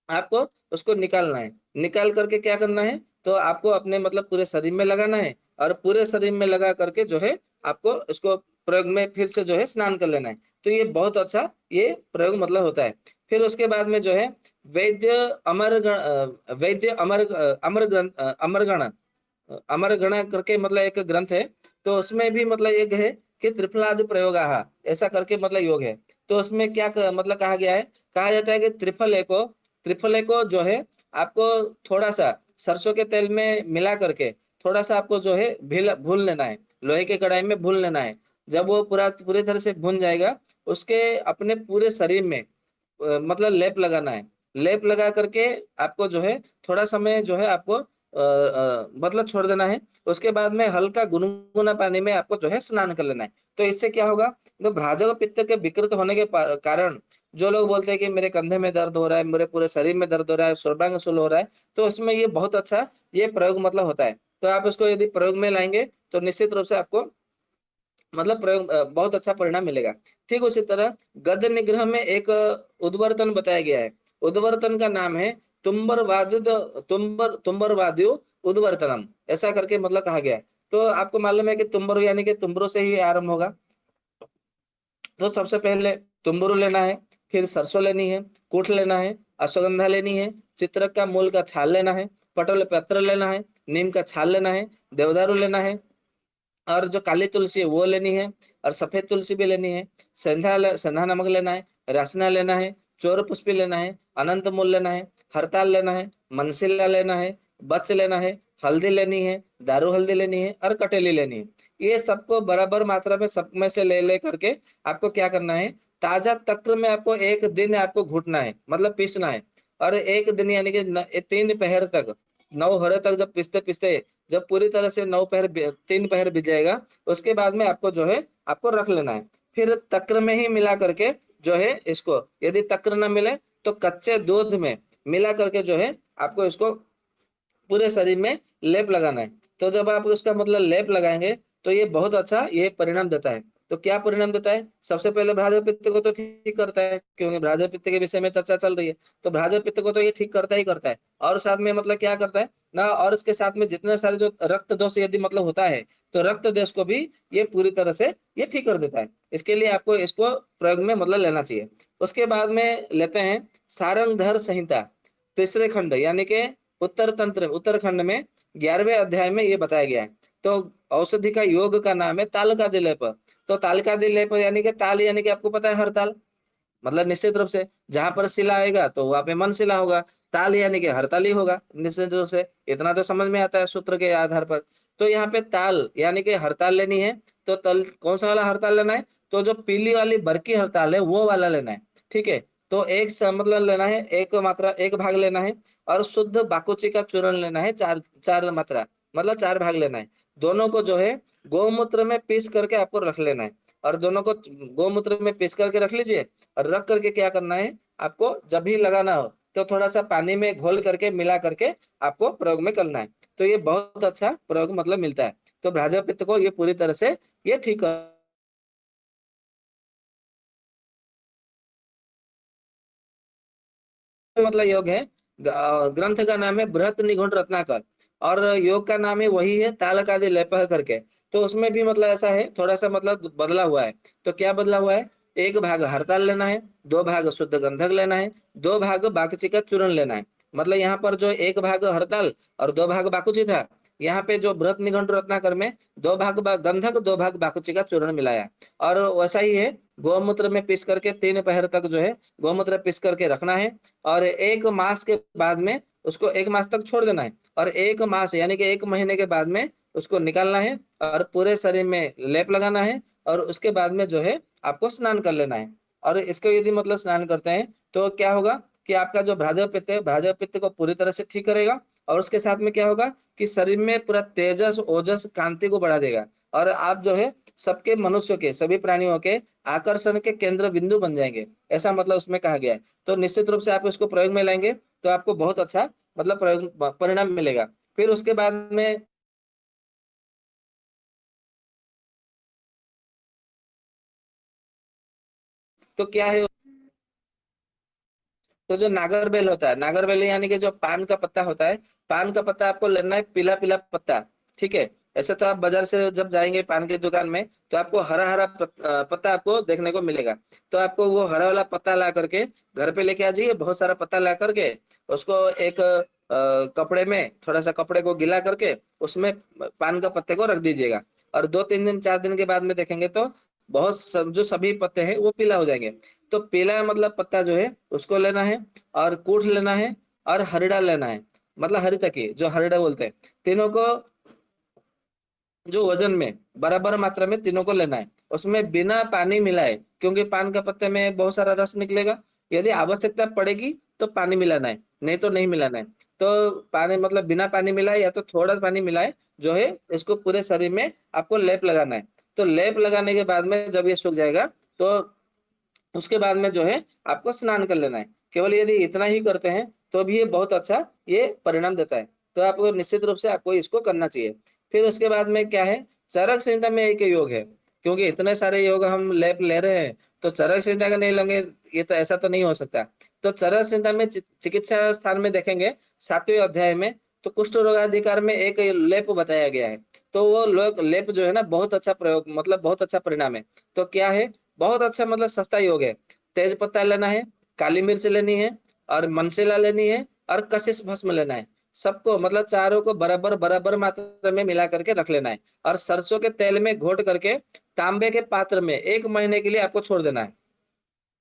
आपको उसको निकालना है। निकाल करके क्या करना है, तो आपको अपने मतलब पूरे शरीर में लगाना है और पूरे शरीर में लगा करके जो है आपको इसको प्रयोग में फिर से जो है स्नान कर लेना है। तो ये बहुत अच्छा ये प्रयोग मतलब होता है। फिर उसके बाद में जो है वैद्य वैद्य अमरगण करके मतलब एक ग्रंथ है। तो उसमें भी मतलब एक है कि त्रिफलादि प्रयोग ऐसा करके मतलब योग है। तो उसमें क्या मतलब कहा गया है, कहा जाता है कि त्रिफले को जो है आपको थोड़ा सा सरसों के तेल में मिला करके थोड़ा सा आपको जो है भून लेना है, लोहे के कढ़ाई में भून लेना है। जब वो पूरी तरह से भून जाएगा, उसके अपने पूरे शरीर में मतलब लेप लगाना है। लेप लगा करके आपको जो है थोड़ा समय जो है आपको मतलब छोड़ देना है। उसके बाद में हल्का गुनगुना पानी में आपको जो है स्नान कर लेना है। तो इससे क्या होगा, तो भ्राजक पित्त के विकृत होने के कारण जो लोग बोलते हैं कि मेरे कंधे में दर्द हो रहा है, मेरे पूरे शरीर में दर्द हो रहा है, सर्वांग शूल हो रहा है, तो उसमें ये बहुत अच्छा ये प्रयोग मतलब होता है। तो आप इसको यदि प्रयोग में लाएंगे तो निश्चित रूप से आपको मतलब प्रयोग बहुत अच्छा परिणाम मिलेगा। ठीक उसी तरह गद्य निग्रह में एक उद्वर्तन बताया गया है। उद्वर्तन का नाम है तुम्बर उद्वर्तनम, ऐसा करके मतलब कहा गया है। तो आपको मालूम है कि तुम्बर यानी कि तुम्बरों से ही आरंभ होगा। तो सबसे पहले तुम्बुरु लेना है, फिर सरसों लेनी है, कूठ लेना है, अश्वगंधा लेनी है, चित्रक का मूल का छाल लेना है, पटल पत्र लेना है, नीम का छाल लेना है, देवदारू लेना है, और जो काली तुलसी है वो लेनी है, और सफेद तुलसी भी लेनी है। संधा नमक लेना है, रसना लेना है, चोर पुष्पी लेना है, अनंत मूल लेना है, हरताल लेना है, मनसिला लेना है, बच लेना है, हल्दी लेनी है, दारू हल्दी लेनी है, और कटेली लेनी है। ये सबको बराबर मात्रा में सब में से ले करके आपको क्या करना है, ताजा तक्र में आपको एक दिन आपको घुटना है, मतलब पीसना है। और एक दिन यानी कि 3 पहर तक, 9 हरे तक जब पीसते पीसते जब पूरी तरह से 3 पहर बीत जाएगा, उसके बाद में आपको जो है आपको रख लेना है। फिर तक्र में ही मिला करके जो है इसको, यदि तक्र न मिले तो कच्चे दूध में मिला करके जो है आपको इसको पूरे शरीर में लेप लगाना है। तो जब आप उसका मतलब लेप लगाएंगे तो ये बहुत अच्छा ये परिणाम देता है। तो क्या परिणाम देता है, सबसे पहले भ्राजक पित्त को तो ठीक करता है, क्योंकि भ्राजक पित्त के विषय में चर्चा चल रही है। तो भ्राजक पित्त को तो ये ठीक करता ही करता है, और साथ में मतलब क्या करता है ना, और इसके साथ में जितने सारे जो रक्त दोष यदि मतलब होता है, तो रक्त दोष को भी ये पूरी तरह से ये ठीक कर देता है। इसके लिए आपको इसको प्रयोग में मतलब लेना चाहिए। उसके बाद में लेते हैं सारंगधर संहिता, तीसरे खंड यानी कि उत्तर तंत्र उत्तरखंड में 11वें अध्याय में ये बताया गया है। तो औषधि का योग का नाम है ताल का दिलेप। तो ताल का दिलेप यानी कि ताल यानी कि आपको पता है हरताल, मतलब निश्चित रूप से जहां पर शिला आएगा तो वहां पे मन शिला होगा। ताल यानी कि हरताल ही होगा निश्चित रूप से, इतना तो समझ में आता है सूत्र के आधार पर। तो यहाँ पे ताल यानी कि हरताल लेनी है। तो तल कौन सा वाला हरताल लेना है, तो जो पीली वाली बरकी हरताल है वो वाला लेना है। ठीक है, तो मतलब लेना है, एक मात्रा एक भाग लेना है। और शुद्ध बाकुची का चूर्ण लेना है, चार चार मात्रा, मतलब 4 भाग लेना है। दोनों को जो है गौमूत्र में पीस करके आपको रख लेना है। और दोनों को गौमूत्र में पीस करके रख लीजिए, और रख करके क्या करना है, आपको जब भी लगाना हो तो थोड़ा सा पानी में घोल करके मिला करके आपको प्रयोग में करना है। तो ये बहुत अच्छा प्रयोग मतलब मिलता है। तो भ्राजक पित्त को ये पूरी तरह से ये ठीक कर मतलब योग है। ग्रंथ का नाम है बृहत निघंट रत्नाकर, और योग का नाम है वही है तालकादि लेपह करके। तो उसमें भी मतलब ऐसा है, थोड़ा सा मतलब बदला हुआ है। तो क्या बदला हुआ है, 1 भाग हरताल लेना है, 2 भाग शुद्ध गंधक लेना है, 2 भाग बाकुची का चूर्ण लेना है। मतलब यहाँ पर जो 1 भाग हरताल और 2 भाग बाकुची था, यहाँ पे जो बृहत निघंट रत्नाकर में 2 भाग गंधक 2 भाग बाकुची का चूर्ण मिलाया। और वैसा ही है, गौमूत्र में पीस करके 3 पहर तक जो है गौमूत्र पीस करके रखना है। और 1 मास के बाद में उसको 1 मास तक छोड़ देना है। और 1 मास यानी कि 1 महीने के बाद में उसको निकालना है, और पूरे शरीर में लेप लगाना है। और उसके बाद में जो है आपको स्नान कर लेना है। और इसको यदि मतलब स्नान करते हैं तो क्या होगा कि आपका जो भ्राजक पित्त है, भ्राजक पित्त को पूरी तरह से ठीक करेगा। और उसके साथ में क्या होगा कि शरीर में पूरा तेजस ओजस कांति को बढ़ा देगा। और आप जो है सबके मनुष्य के सभी प्राणियों के आकर्षण के केंद्र बिंदु बन जाएंगे, ऐसा मतलब उसमें कहा गया है। तो निश्चित रूप से आप इसको प्रयोग में लाएंगे तो आपको बहुत अच्छा मतलब प्रयोग परिणाम मिलेगा। फिर उसके बाद में तो क्या है, तो जो नागरबेल होता है, नागरबेल यानी कि जो पान का पत्ता होता है, पान का पत्ता आपको लेना है, पीला पीला पत्ता। ठीक है, ऐसे तो आप बाजार से जब जाएंगे पान की दुकान में तो आपको हरा हरा पत्ता आपको देखने को मिलेगा। तो आपको वो हरा वाला पत्ता ला करके घर पे लेके आ जाइए, बहुत सारा पत्ता ला करके उसको एक कपड़े में थोड़ा सा कपड़े को गीला करके उसमें पान का पत्ते को रख दीजिएगा। और 2-3 दिन 4 दिन के बाद में देखेंगे तो जो सभी पत्ते हैं वो पीला हो जाएंगे। तो पीला मतलब पत्ता जो है उसको लेना है, और कूट लेना है, और हरिड़ा लेना है, मतलब हरितकी जो हरिड़ा बोलते हैं, तीनों को जो वजन में बराबर मात्रा में तीनों को लेना है, उसमें बिना पानी मिलाए, क्योंकि पान का पत्ते में बहुत सारा रस निकलेगा। यदि आवश्यकता पड़ेगी तो पानी मिलाना है, नहीं तो नहीं मिलाना है। तो पानी मतलब बिना पानी मिलाए या तो थोड़ा पानी मिलाए जो है इसको पूरे शरीर में आपको लेप लगाना है। तो लेप लगाने के बाद में जब ये सूख जाएगा तो उसके बाद में जो है आपको स्नान कर लेना है। केवल यदि इतना ही करते हैं तो भी ये बहुत अच्छा ये परिणाम देता है। तो आपको निश्चित रूप से आपको इसको करना चाहिए। फिर उसके बाद में क्या है, चरक संहिता में एक योग है, क्योंकि इतने सारे योग हम लेप ले रहे हैं तो चरक संहिता का नहीं लेंगे ये तो ऐसा तो नहीं हो सकता। तो चरक संहिता में चिकित्सा स्थान में देखेंगे 7वें अध्याय में, तो कुष्ठ रोगाधिकार में एक लेप बताया गया है। तो वो लेप जो है ना बहुत अच्छा प्रयोग, मतलब बहुत अच्छा परिणाम है। तो क्या है, बहुत अच्छा मतलब सस्ता योग है। तेज पत्ता लेना है, काली मिर्च लेनी है, और मनसेला लेनी है, और कशिश भस्म लेना है। सबको मतलब चारों को बराबर बराबर मात्रा में मिला करके रख लेना है, और सरसों के तेल में घोट करके तांबे के पात्र में 1 महीने के लिए आपको छोड़ देना है।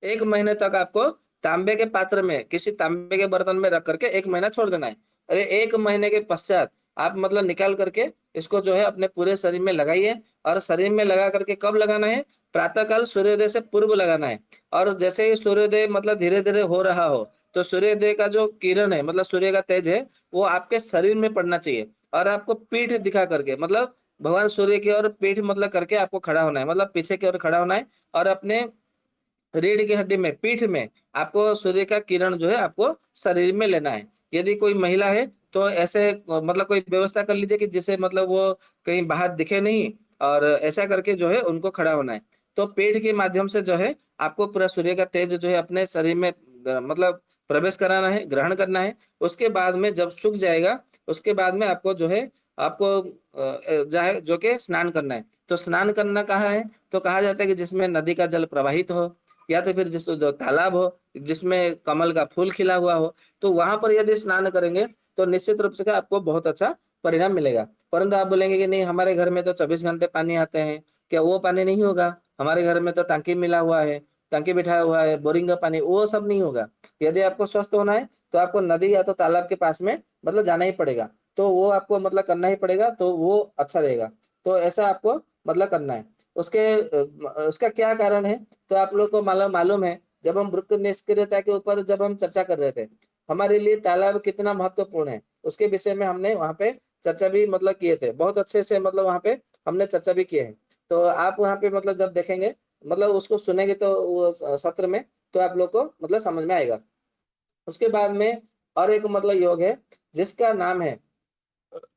1 महीने तक आपको तांबे के पात्र में किसी तांबे के बर्तन में रख करके 1 महीना छोड़ देना है। अरे 1 महीने के पश्चात आप मतलब निकाल करके इसको जो है अपने पूरे शरीर में लगाइए। और शरीर में लगा करके कब लगाना है, प्रातःकाल सूर्योदय से पूर्व लगाना है। और जैसे ही सूर्योदय मतलब धीरे धीरे हो रहा हो तो सूर्योदय का जो किरण है मतलब सूर्य का तेज है वो आपके शरीर में पड़ना चाहिए। और आपको पीठ दिखा करके मतलब भगवान सूर्य की ओर पीठ मतलब करके आपको खड़ा होना है, मतलब पीछे की ओर खड़ा होना है। और अपने रीढ़ की हड्डी में पीठ में आपको सूर्य का किरण जो है आपको शरीर में लेना है। यदि कोई महिला है तो ऐसे मतलब कोई व्यवस्था कर लीजिए कि जिससे मतलब वो कहीं बाहर दिखे नहीं, और ऐसा करके जो है उनको खड़ा होना है। तो पेट के माध्यम से जो है आपको पूरा सूर्य का तेज जो है अपने शरीर में मतलब प्रवेश कराना है, ग्रहण करना है। उसके बाद में जब सूख जाएगा उसके बाद में आपको जो है आपको जाए जो कि स्नान करना है। तो स्नान करना कहाँ है, तो कहा जाता है कि जिसमें नदी का जल प्रवाहित हो, या तो फिर जिस जो तालाब हो जिसमें कमल का फूल खिला हुआ हो, तो वहां पर यदि स्नान करेंगे तो निश्चित रूप से आपको बहुत अच्छा परिणाम मिलेगा। परंतु आप बोलेंगे कि नहीं हमारे घर में तो 24 घंटे पानी आते हैं, क्या वो पानी नहीं होगा? हमारे घर में तो टंकी मिला हुआ है, टंकी बिठाया हुआ है, बोरिंग का पानी, वो सब नहीं होगा। यदि आपको स्वस्थ होना है तो आपको नदी या तो तालाब के पास में मतलब जाना ही पड़ेगा। तो वो आपको मतलब करना ही पड़ेगा, तो वो अच्छा रहेगा। तो ऐसा आपको मतलब करना है। उसका क्या कारण है, तो आप लोग को मालूम मालूम है जब हम वृक्क निष्क्रियता के ऊपर जब हम चर्चा कर रहे थे, हमारे लिए तालाब कितना महत्वपूर्ण है उसके विषय में हमने वहां पे चर्चा भी मतलब किए थे, बहुत अच्छे से मतलब वहां पे हमने चर्चा भी किए है। तो आप वहां पे मतलब जब देखेंगे मतलब उसको सुनेंगे तो वो सत्र में, तो आप लोग को मतलब समझ में आएगा। उसके बाद में और एक मतलब योग है जिसका नाम है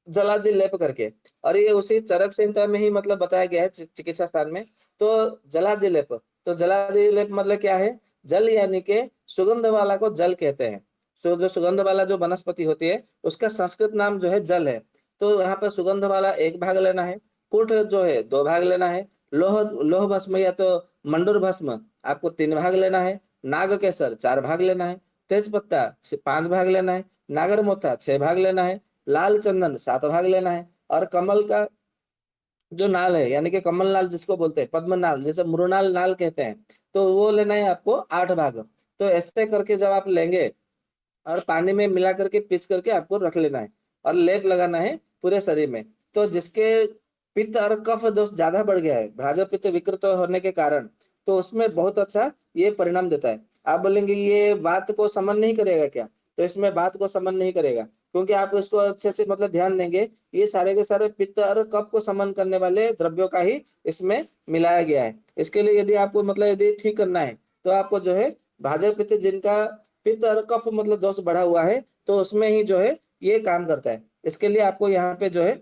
जलादि लेप करके, और ये उसी चरक संहिता में ही मतलब बताया गया है चिकित्सा स्थान में। तो जलादि लेप, तो जलादि लेप मतलब क्या है, जल यानी के सुगंध वाला को जल कहते हैं। जो सुगंध वाला जो वनस्पति होती है उसका संस्कृत नाम जो है जल है। तो यहाँ पर सुगंध वाला 1 भाग लेना है, कुठ जो है 2 भाग लेना है, लोह लोह भस्म या तो मंडूर भस्म आपको 3 भाग लेना है, नाग केसर 4 भाग लेना है, तेज पत्ता 5 भाग लेना है, नागर मोथा 6 भाग लेना है, लाल चंदन 7 भाग लेना है, और कमल का जो नाल है यानी कि कमल नाल जिसको बोलते हैं, पद्म नाल जैसे मुरुनाल नाल कहते हैं, तो वो लेना है आपको 8 भाग। तो ऐसे करके जब आप लेंगे और पानी में मिला करके पीस करके आपको रख लेना है, और लेप लगाना है पूरे शरीर में। तो जिसके पित्त और कफ दोष ज्यादा बढ़ गया है भ्राजो पित्त विकृत होने के कारण, तो उसमें बहुत अच्छा ये परिणाम देता है। आप बोलेंगे ये बात को समन नहीं करेगा क्या, तो इसमें बात को समन नहीं करेगा, क्योंकि आप इसको अच्छे से मतलब ध्यान देंगे, ये सारे के सारे पित्त और कफ को समन करने वाले द्रव्यों का ही इसमें मिलाया गया है। इसके लिए यदि आपको मतलब यदि ठीक करना है तो आपको जो है भाजक पित्त जिनका पित्त और कफ मतलब दोष बढ़ा हुआ है तो उसमें ही जो है ये काम करता है। इसके लिए आपको यहाँ पे जो है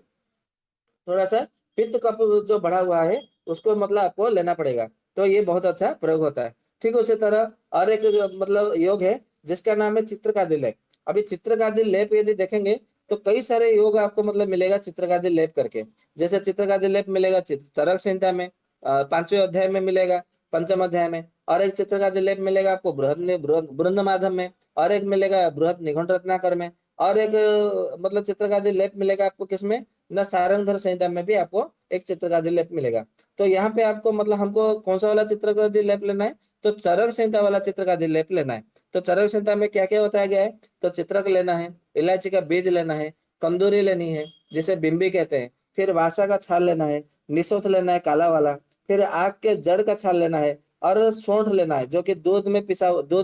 थोड़ा सा पित्त कफ जो बढ़ा हुआ है उसको मतलब आपको लेना पड़ेगा। तो ये बहुत अच्छा प्रयोग होता है। ठीक उसी तरह और एक मतलब योग है जिसका नाम है चित्रकादि लेप। अभी चित्रकादि लेप यदि देखेंगे तो कई सारे योग आपको मतलब मिलेगा चित्रकादि लेप करके। जैसे चित्रकादि लेप मिलेगा चरक संहिता में 5वें अध्याय में मिलेगा, 5म अध्याय में। और एक चित्रकादि लेप मिलेगा आपको बृहद माधव में, और एक मिलेगा बृहद निघंट रत्नाकर में, और एक मतलब चित्रकादि लेप मिलेगा आपको किसमें न सारंगधर संहिता में भी आपको एक चित्रकादि लेप मिलेगा। तो यहाँ पे आपको मतलब हमको कौन सा वाला चित्रकादि लेप लेना है, तो चरक संहिता वाला चित्र का लेप लेना है। तो चरक संहिता में क्या क्या बताया गया है, तो चित्रक लेना है, इलायची का बीज लेना है, कंदूरी लेनी है जिसे बिम्बी कहते हैं, फिर वासा का छाल लेना है, निसोथ लेना है काला वाला, फिर आग के जड़ का छाल लेना है, और सौंठ लेना है जो कि दूध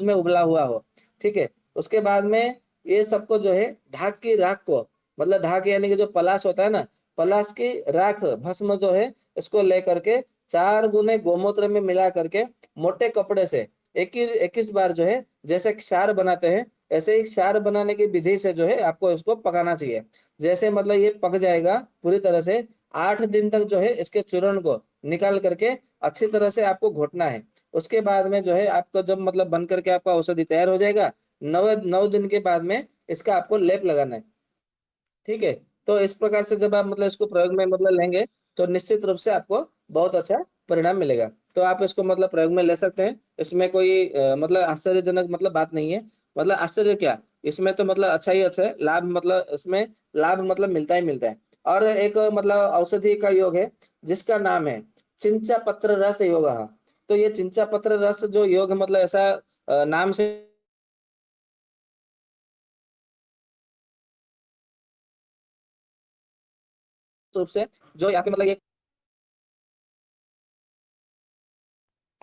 में उबला हुआ हो। ठीक है। उसके बाद में ये सबको जो है ढाक की राख को, मतलब ढाक यानी कि जो पलाश होता है ना, पलाश की राख भस्म जो है इसको लेकर के 4 गुने गोमूत्र में मिला करके मोटे कपड़े से 21 बार जो है, जैसे क्षार बनाते हैं ऐसे ही क्षार बनाने की विधि से जो है आपको इसको पकाना चाहिए। जैसे मतलब ये पक जाएगा पूरी तरह से, 8 दिन तक जो है इसके चूर्ण को निकाल करके अच्छी तरह से आपको घोटना है। उसके बाद में जो है आपको जब मतलब बन करके आपका औषधि तैयार हो जाएगा, 9 दिन के बाद में इसका आपको लेप लगाना है। ठीक है। तो इस प्रकार से जब आप मतलब इसको प्रयोग में मतलब लेंगे, तो निश्चित रूप से आपको बहुत अच्छा परिणाम मिलेगा। तो आप इसको मतलब प्रयोग में ले सकते हैं। इसमें कोई मतलब आश्चर्यजनक मतलब बात नहीं है। मतलब आश्चर्य क्या, इसमें तो मतलब अच्छा ही अच्छा है, लाभ मतलब इसमें लाभ मतलब मिलता ही मिलता है। और एक मतलब औषधि का योग है जिसका नाम है चिंचा पत्र रस योग। तो ये चिंचा पत्र रस जो योग है, मतलब ऐसा नाम से रूप से जो यहाँ पे मतलब ये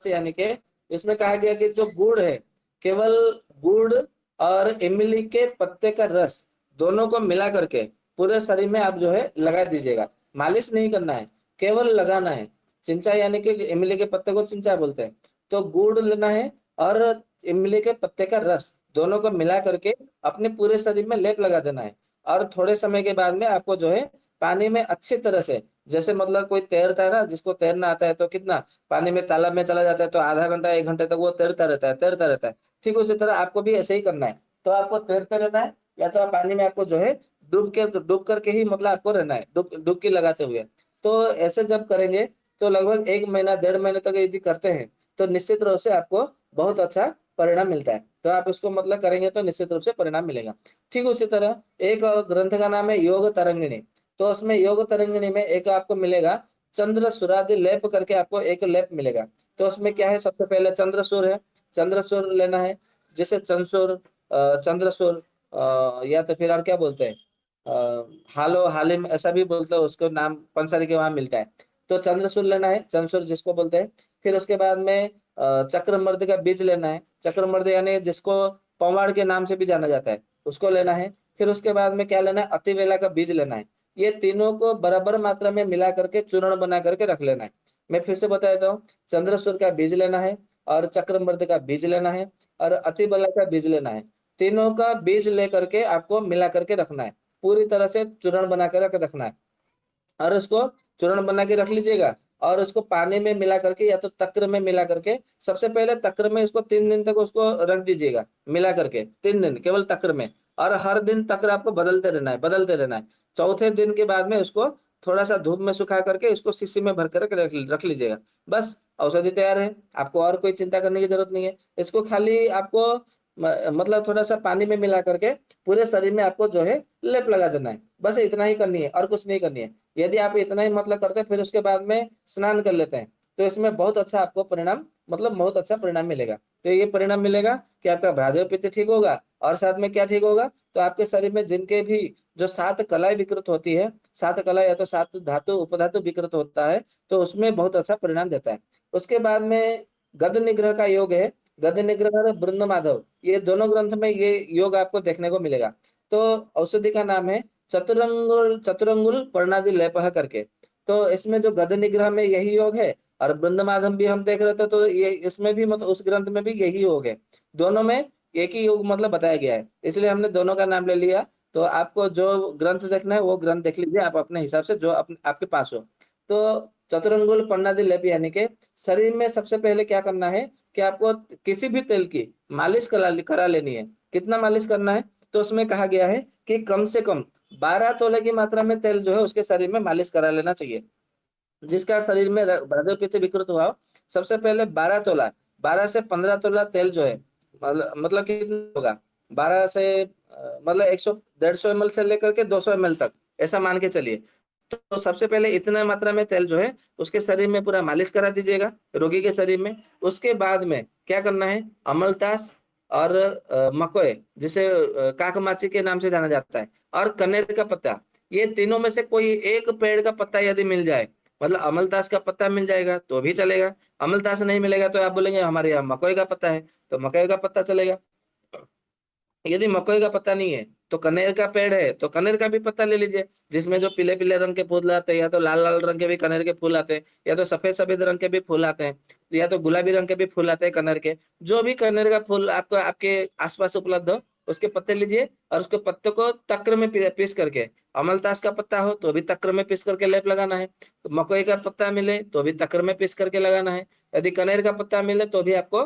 यानी कि इसमें कहा गया कि जो गुड़ है, केवल गुड़ और इमली के पत्ते का रस दोनों को मिला करके पूरे शरीर में आप जो है लगा दीजिएगा। मालिश नहीं करना है, केवल लगाना है। चिंचा यानी कि इमली के पत्ते को चिंचा बोलते हैं। तो गुड़ लेना है और इमली के पत्ते का रस दोनों को मिला करके अपने पूरे शरीर में लेप लगा देना है। और थोड़े समय के बाद में आपको जो है पानी में अच्छी तरह से, जैसे मतलब कोई तैरता है ना, जिसको तैरना आता है तो कितना पानी में तालाब में चला जाता है तो आधा घंटा 1 घंटे तक वो तैरता रहता है। ठीक उसी तरह आपको भी ऐसे ही करना है। तो आपको तैरते रहना है, या तो आप पानी में आपको जो है डूब करके ही मतलब आपको रहना है, डुबकी लगाते हुए। तो ऐसे जब करेंगे तो लगभग 1 महीना 1.5 महीने तक यदि करते हैं तो निश्चित रूप से आपको बहुत अच्छा परिणाम मिलता है। तो आप इसको मतलब करेंगे तो निश्चित रूप से परिणाम मिलेगा। ठीक उसी तरह एक ग्रंथ का नाम है योग तरंगिणी। तो उसमें योग तरंगिणी में एक आपको मिलेगा चंद्र सुरादि लेप करके, आपको एक लेप मिलेगा। तो उसमें क्या है, सबसे पहले चंद्रसूर है, चंद्रसूर लेना है, जिसे चंद्रसूर चंद्रसूर या तो फिर और क्या बोलते हैं, हालो हालिम ऐसा भी बोलते हैं, उसको नाम पंसारी के वहां मिलता है। तो चंद्रसूर लेना है, चंद्रसूर जिसको बोलते हैं। फिर उसके बाद में चक्रमर्द का बीज लेना है, चक्रमर्द यानी जिसको पवाड़ के नाम से भी जाना जाता है, उसको लेना है। फिर उसके बाद में क्या लेना है, अतिवेला का बीज लेना है। ये तीनों को बराबर मात्रा में मिला करके चूर्ण बना करके रख लेना है। मैं फिर से बता देता हूँ, चंद्रसूर का बीज लेना है, और चक्रमर्द का बीज लेना है, और अतिबला का बीज लेना है। तीनों का बीज लेकर के आपको मिला करके रखना है, पूरी तरह से चूर्ण बना कर रखना है। और उसको चूर्ण बना के रख लीजिएगा, और उसको पानी में मिला करके या तो तक्र में मिला करके, सबसे पहले तक्र में इसको 3 दिन तक उसको रख दीजिएगा मिला करके, 3 दिन केवल तक्र में। और हर दिन तक्र आपको बदलते रहना है। चौथे दिन के बाद में उसको थोड़ा सा धूप में सुखा करके इसको शीशी में भर कर रख लीजिएगा। बस औषधि तैयार है, आपको और कोई चिंता करने की जरूरत नहीं है। इसको खाली आपको मतलब थोड़ा सा पानी में मिला करके पूरे शरीर में आपको जो है लेप लगा देना है। बस इतना ही करनी है और कुछ नहीं करनी है। यदि आप इतना ही मतलब करते हैं, फिर उसके बाद में स्नान कर लेते हैं, तो इसमें बहुत अच्छा आपको परिणाम मतलब बहुत अच्छा परिणाम मिलेगा। तो ये परिणाम मिलेगा कि आपका भ्राजय पित्त ठीक होगा, और साथ में क्या ठीक होगा, तो आपके शरीर में जिनके भी जो 7 कलाएं विकृत होती है, 7 कला या तो 7 धातु उपधातु विकृत होता है, तो उसमें बहुत अच्छा परिणाम देता है। उसके बाद में गद निग्रह का योग है, गद निग्रह और बृंद माधव, ये दोनों ग्रंथ में ये योग आपको देखने को मिलेगा। तो औषधि का नाम है चतुरंगुल चतुरंगुल पर्णादि लेपह करके। तो इसमें जो गद निग्रह में यही योग है, और बृंद माधव भी हम देख रहे थे, तो ये इसमें भी मतलब उस ग्रंथ में भी यही योग है। दोनों में एक ही योग मतलब बताया गया है, इसलिए हमने दोनों का नाम ले लिया। तो आपको जो ग्रंथ देखना है वो ग्रंथ देख लीजिए आप अपने हिसाब से, जो आपके पास हो। तो चतुरंगुल पर्णादि लेप यानी कि शरीर में सबसे पहले क्या करना है कि आपको किसी भी तेल की मालिश करा लेनी है। कितना मालिश करना है, तो उसमें कहा गया है कि कम से कम 12 तोले की मात्रा में तेल जो है उसके शरीर में मालिश करा लेना चाहिए। जिसका शरीर में हृदय पित्त विकृत हुआ हो, सबसे पहले 12 तोला, 12 से 15 तोला तेल जो है, मतलब कितना होगा, 12 से मतलब 100 150 ml से लेकर के 200 ml तक, ऐसा मान के चलिए। तो सबसे पहले इतना मात्रा में तेल जो है उसके शरीर में पूरा मालिश करा दीजिएगा, रोगी के शरीर में। उसके बाद में क्या करना है, अमलतास और मकोए, जिसे काकमाची के नाम से जाना जाता है, और कनेर का पत्ता, ये तीनों में से कोई एक पेड़ का पत्ता यदि मिल जाए, मतलब अमलतास का पत्ता मिल जाएगा तो भी चलेगा, अमलतास नहीं मिलेगा तो आप बोलेंगे हमारे यहाँ मकोई का पत्ता है, तो मकोई का पत्ता चलेगा। यदि मकोई का पत्ता नहीं है तो कनेर का पेड़ है तो कनेर का भी पत्ता ले लीजिए, जिसमें जो पीले पीले रंग के फूल आते हैं, या तो लाल लाल रंग के भी कनेर के फूल आते हैं, या तो सफेद सफेद रंग के भी फूल आते हैं, या तो गुलाबी रंग के भी फूल आते हैं कनेर के। जो भी कनेर का फूल आपको आपके आसपास उपलब्ध हो उसके पत्ते लीजिए, और उसके पत्ते को तक्र में पीस करके, अमलतास का पत्ता हो तो भी तक्र में पीस करके लेप लगाना है, तो मकोई का पत्ता मिले तो भी तक्र में पीस करके लगाना है, यदि कनेर का पत्ता मिले तो भी आपको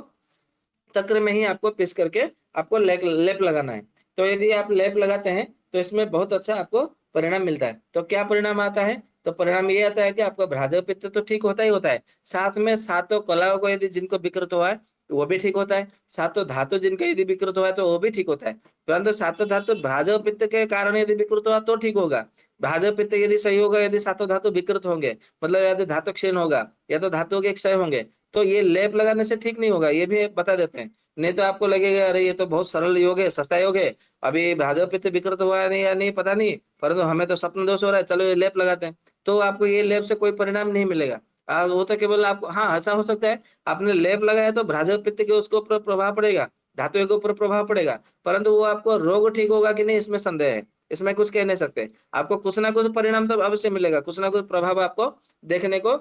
तक्र में ही आपको पीस करके आपको लेप लगाना है। तो यदि आप लेप लगाते हैं तो इसमें बहुत अच्छा आपको परिणाम मिलता है। तो क्या परिणाम आता है, तो परिणाम ये आता है कि आपका भ्राजक पित्त तो ठीक होता ही होता है, साथ में सातों कलाओं को यदि जिनको विकृत हुआ है तो वो भी ठीक होता है, सातों धातु जिनका यदि विकृत हुआ है तो वो भी ठीक होता है। परंतु सातों धातु भ्राजक पित्त के कारण यदि विकृत हुआ तो ठीक होगा, भ्राजक पित्त यदि सही होगा, यदि सातों धातु विकृत होंगे, मतलब यदि धातु क्षीण होगा या तो धातुओं के क्षय होंगे, तो ये लेप लगाने से ठीक नहीं होगा, ये भी बता देते हैं। नहीं तो आपको लगेगा अरे ये तो बहुत सरल योग है, सस्ता योग है, अभी भाजपा पित्त विकृत हुआ है नहीं या नहीं पता नहीं, परंतु हमें तो स्वप्न दोष हो रहा है, चलो ये लेप लगाते हैं। तो आपको ये लेप से कोई परिणाम नहीं मिलेगा। वो तो केवल आपको, हाँ ऐसा हो सकता है आपने लेप लगाया तो भ्राजक पित्त के उसके ऊपर प्रभाव पड़ेगा, धातु के ऊपर प्रभाव पड़ेगा, परंतु वो आपको रोग ठीक होगा कि नहीं इसमें संदेह है, इसमें कुछ कह नहीं सकते। आपको कुछ ना कुछ परिणाम तो अवश्य मिलेगा, कुछ ना कुछ प्रभाव आपको देखने को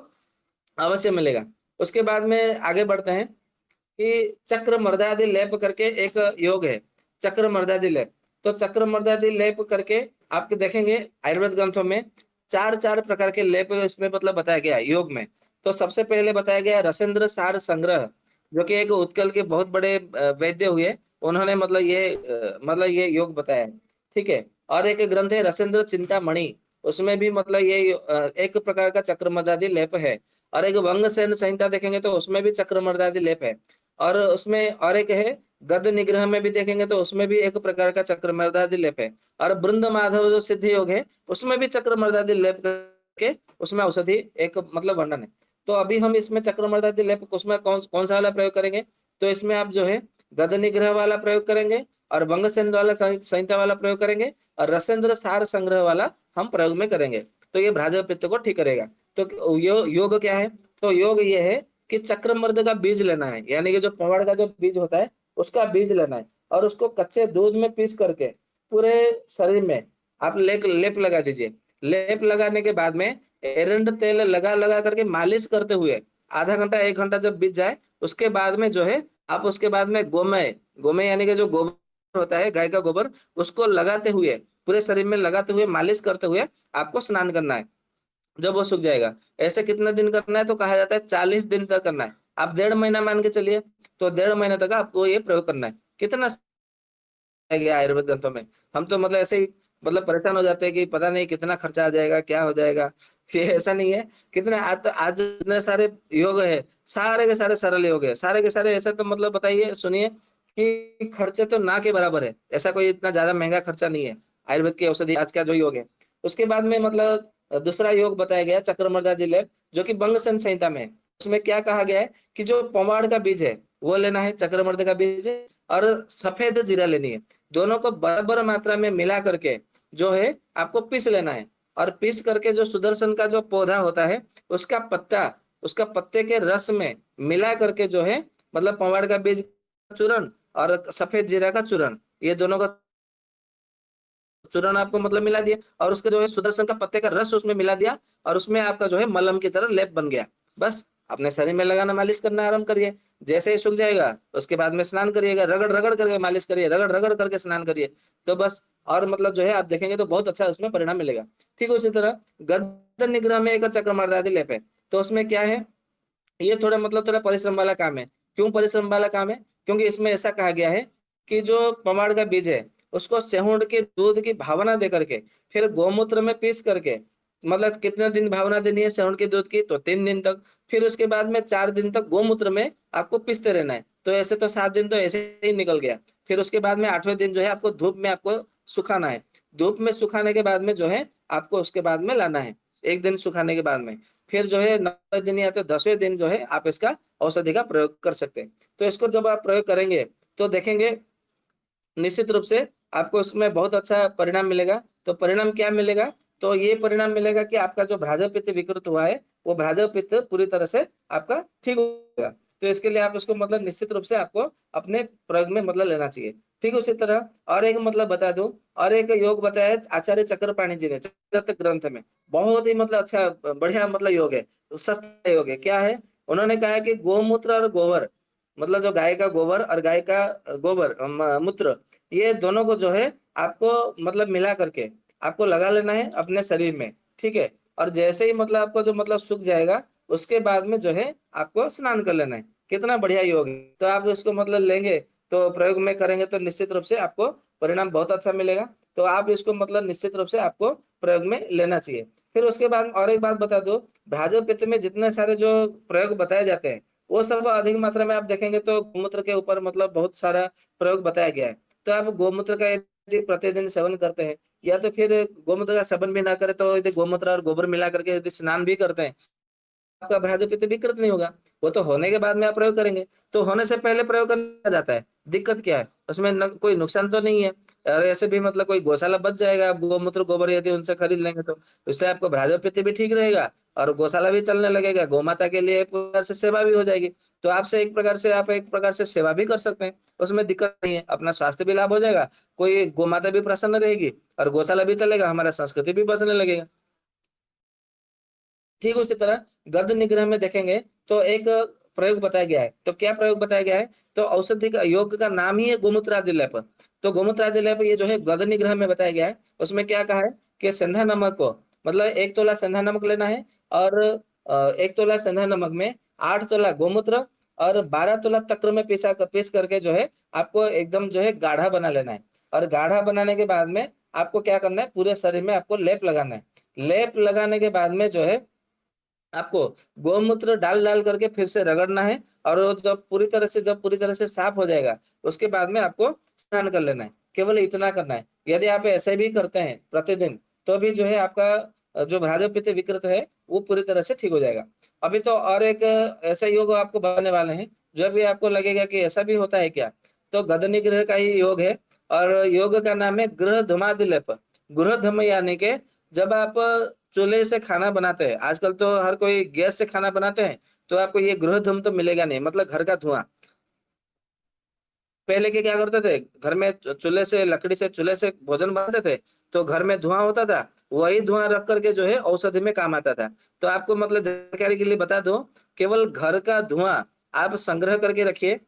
अवश्य मिलेगा। उसके बाद में आगे बढ़ते हैं कि चक्र मर्दादि लेप करके एक योग है, चक्र मर्दादि लेप। तो चक्र मर्दादि लेप करके आपके देखेंगे आयुर्वेद ग्रंथों में चार चार प्रकार के लेप इसमें मतलब बताया गया है योग में। तो सबसे पहले बताया गया है रसेंद्र सार संग्रह, जो कि एक उत्कल के बहुत बड़े वैद्य हुए, उन्होंने मतलब ये योग बताया है, ठीक है। और एक ग्रंथ है रसेंद्र चिंतामणि, उसमें भी मतलब ये एक प्रकार का चक्र मर्दादि लेप है। और एक वंग सेन संहिता देखेंगे तो उसमें भी चक्र मर्दादि लेप है। और उसमें और एक है गद निग्रह में भी देखेंगे तो उसमें भी एक प्रकार का चक्र मर्दादि लेप है। और बृंद माधव जो सिद्ध योग है उसमें भी चक्र मर्दादि लेप करके उसमें औषधि एक मतलब वर्णन है। तो अभी हम इसमें चक्र मर्दादि लेप उसमें कौन कौन सा वाला प्रयोग करेंगे, तो इसमें आप जो है गद निग्रह वाला प्रयोग करेंगे, और वंग सेन वाला संहिता वाला प्रयोग करेंगे, और रसेंद्र सार संग्रह वाला हम प्रयोग में करेंगे। तो ये भ्राजक पित्त को ठीक करेगा। तो योग क्या है, तो योग ये है कि चक्रमर्द का बीज लेना है, यानी कि जो पवाड़ का जो बीज होता है उसका बीज लेना है, और उसको कच्चे दूध में पीस करके पूरे शरीर में आप लेप लगा दीजिए। लेप लगाने के बाद में एरंड तेल लगा लगा करके मालिश करते हुए आधा घंटा एक घंटा जब बीत जाए, उसके बाद में जो है आप उसके बाद में गोमय, गोमय यानी कि जो गोबर होता है गाय का गोबर, उसको लगाते हुए पूरे शरीर में लगाते हुए मालिश करते हुए आपको स्नान करना है, जब वो सूख जाएगा। ऐसे कितने दिन करना है, तो कहा जाता है 40 दिन तक करना है। आप 1.5 महीना मान के चलिए, तो 1.5 महीने तक आपको ये प्रयोग करना है। कितना है गया आयुर्वेद ग्रंथों में, हम तो मतलब ऐसे ही मतलब परेशान हो जाते हैं कि पता नहीं कितना खर्चा आ जाएगा, क्या हो जाएगा। ये ऐसा नहीं है, कितने आज इतने सारे योग है, सारे के सारे सरल योग है, सारे के सारे ऐसे, तो मतलब बताइए सुनिए कि खर्चे तो ना के बराबर है, ऐसा कोई इतना ज्यादा महंगा खर्चा नहीं है आयुर्वेद की औषधि आज का जो योग है। उसके बाद में मतलब दूसरा योग बताया गया चक्रमर्दादि लेप, जो कि बंग संहिता में है। उसमें क्या कहा गया है कि जो पवाड़ का बीज है वो लेना है, चक्रमर्द का बीज है, और सफेद जीरा लेनी है। दोनों को बराबर मात्रा में मिला करके जो है आपको पीस लेना है, और पीस करके जो सुदर्शन का जो पौधा होता है उसका पत्ता, उसका पत्ते के रस में मिला करके जो है मतलब पवाड़ का बीज चूर्ण और सफेद जीरा का चूर्ण, ये दोनों का चूर्ण आपको मतलब मिला दिया, और उसके जो है सुदर्शन का पत्ते का रस उसमें मिला दिया, और उसमें आपका जो है मलम की तरह लेप बन गया। बस अपने शरीर में लगाना, मालिश करना आरंभ करिए। जैसे ही सूख जाएगा उसके बाद में स्नान करिएगा, रगड़ रगड़ करके मालिश करिए, रगड़ रगड़ करके स्नान करिए। तो बस, और मतलब जो है आप देखेंगे तो बहुत अच्छा उसमें परिणाम मिलेगा। ठीक उसी तरह गद्द निग्रह में एक चक्र मर्दादि लेप है। तो उसमें क्या है, ये थोड़ा मतलब थोड़ा परिश्रम वाला काम है। क्यों परिश्रम वाला काम है, क्योंकि इसमें ऐसा कहा गया है कि जो पमाड़ का बीज है उसको सेहुड़ के दूध की भावना दे करके फिर गौमूत्र में पीस करके, मतलब कितने दिन भावना देनी है सेहुड़ के दूध की, तो 3 दिन तक, फिर उसके बाद में 4 दिन तक गौमूत्र में आपको पीसते रहना है। तो ऐसे तो 7 दिन तो ऐसे ही निकल गया। फिर उसके बाद में 8वें दिन जो है आपको धूप में आपको सुखाना है। धूप में सुखाने के बाद में जो है आपको उसके बाद में लाना है। एक दिन सुखाने के बाद में। फिर जो है 9वें दिन या तो 10वें दिन जो है आप इसका औषधि का प्रयोग कर सकते हैं। तो इसको जब आप प्रयोग करेंगे तो देखेंगे निश्चित रूप से आपको उसमें बहुत अच्छा परिणाम मिलेगा। तो परिणाम क्या मिलेगा? तो ये परिणाम मिलेगा कि आपका जो भ्राजक पित्त विकृत हुआ है, वो भ्राजक पित्त पूरी तरह से आपका ठीक हो जाएगा। तो इसके लिए आप इसको मतलब निश्चित रूप से आपको अपने प्रयोग में मतलब लेना चाहिए। ठीक उसी तरह और एक मतलब बता दूँ और एक योग बताया है आचार्य चक्रपाणि जी ने चक्ररत्न ग्रंथ में। बहुत ही मतलब अच्छा बढ़िया मतलब योग है, सस्ता योग है। क्या है? उन्होंने कहा है कि गौमूत्र और गोबर मतलब जो गाय का गोबर और गाय का गोबर मूत्र ये दोनों को जो है आपको मतलब मिला करके आपको लगा लेना है अपने शरीर में, ठीक है? और जैसे ही मतलब आपको जो मतलब सूख जाएगा, उसके बाद में जो है आपको स्नान कर लेना है। कितना बढ़िया योग है। तो आप इसको मतलब लेंगे, तो प्रयोग में करेंगे तो निश्चित रूप से आपको परिणाम बहुत अच्छा मिलेगा। तो आप इसको मतलब निश्चित रूप से आपको प्रयोग में लेना चाहिए। फिर उसके बाद और एक बात बता दूँ, भ्राजक पित्त में जितने सारे जो प्रयोग बताए जाते हैं, वो सब अधिक मात्रा में आप देखेंगे तो गोमूत्र के ऊपर मतलब बहुत सारा प्रयोग बताया गया है। तो आप गोमूत्र का यदि प्रतिदिन सेवन करते हैं या तो फिर गोमूत्र का सेवन भी ना करें तो यदि गोमूत्र और गोबर मिला करके यदि स्नान भी करते हैं, आपका भ्राजक पित्त विकृत नहीं होगा। वो तो होने के बाद में आप प्रयोग करेंगे। तो होने से पहले प्रयोग करना जाता है। दिक्कत क्या है? उसमें न कोई नुकसान तो नहीं है। और ऐसे भी मतलब कोई गौशाला बच जाएगा, आप गोमूत्र, गोबर यदि उनसे खरीद लेंगे तो। इससे आपको भ्राजक पित्त भी ठीक रहेगा और गौशाला भी चलने लगेगा। गौ माता के लिए एक प्रकार से सेवा भी हो जाएगी। तो आपसे एक प्रकार से आप एक प्रकार से सेवा भी कर सकते हैं। उसमें दिक्कत नहीं है। अपना स्वास्थ्य भी लाभ हो जाएगा, कोई गौ माता भी प्रसन्न रहेगी और गौशाला भी चलेगा, हमारा संस्कृति भी बचने लगेगा। ठीक उसी तरह गंध निग्रह में देखेंगे तो एक प्रयोग बताया गया है। तो क्या प्रयोग बताया गया है? तो औषधि का योग का नाम ही है गोमूत्रादि लेप। तो गोमूत्रादि लेप ये जो है गंध निग्रह में बताया गया है। उसमें क्या कहा है कि सेंधा नमक को मतलब 1 तोला सेंधा नमक लेना है और 1 तोला सेंधा नमक में 8 तोला गोमूत्र और 12 तोला तक्र में पीस करके जो है आपको एकदम जो है गाढ़ा बना लेना है। और गाढ़ा बनाने के बाद में आपको क्या करना है? पूरे शरीर में आपको लेप लगाना है। लेप लगाने के बाद में जो है आपको गोमूत्र डाल-डाल करके फिर से रगड़ना है और वो जब पूरी तरह से साफ हो जाएगा, उसके बाद में आपको स्नान कर लेना है। केवल इतना करना है। यदि आप ऐसे भी करते हैं प्रतिदिन, तो भी जो है आपका जो भ्राजक पित्त विकृत है, वो पूरी तरह से ठीक हो जाएगा। अभी तो और एक ऐसा योग आपको बताने वाले हैं, जो भी आपको लगेगा कि ऐसा भी होता है क्या? तो गद निग्रह का ही योग है और योग का नाम है गृह धुमादिलेप। गृह धूम यानी कि जब आप चूल्हे से खाना बनाते हैं, आजकल तो हर कोई गैस से खाना बनाते हैं, तो आपको ये गृह धूम तो मिलेगा नहीं, मतलब घर का धुआं। पहले के क्या करते थे, घर में चूल्हे से लकड़ी से चूल्हे से भोजन बनाते थे, तो घर में धुआं होता था, वही धुआं रख करके जो है औषधि में काम आता था। तो आपको मतलब जानकारी के लिए बता दूं, केवल घर का धुआं आप संग्रह करके रखिए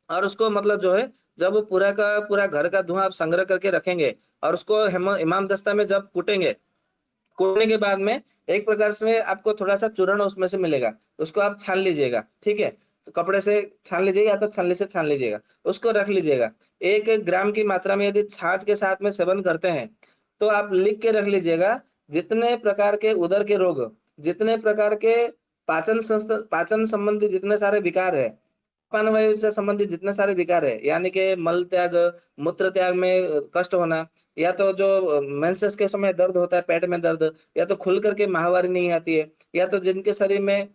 और उसको मतलब जो है जब वो पूरा का पूरा घर का धुआं आप संग्रह करके रखेंगे और उसको इमाम दस्ता में जब कूटेंगे, कूटने के बाद में एक प्रकार से आपको थोड़ा-सा चूर्ण उसमें से मिलेगा, उसको आप छान लीजिएगा, ठीक है? तो कपड़े से छान लीजिए या तो छलनी से छान लीजिएगा, उसको रख लीजिएगा। 1 ग्राम की मात्रा में यदि छाछ के साथ में सेवन करते हैं, तो आप लिख के रख लीजिएगा, जितने प्रकार के उदर के रोग, जितने प्रकार के पाचन संबंधी जितने सारे विकार हैं, पान वायु से संबंधित जितने सारे विकार है, यानी कि मल त्याग, मूत्र त्याग में कष्ट होना, या तो जो मेंसेस के समय दर्द होता है, पेट में दर्द, या तो खुल करके माहवारी नहीं आती है, या तो जिनके शरीर में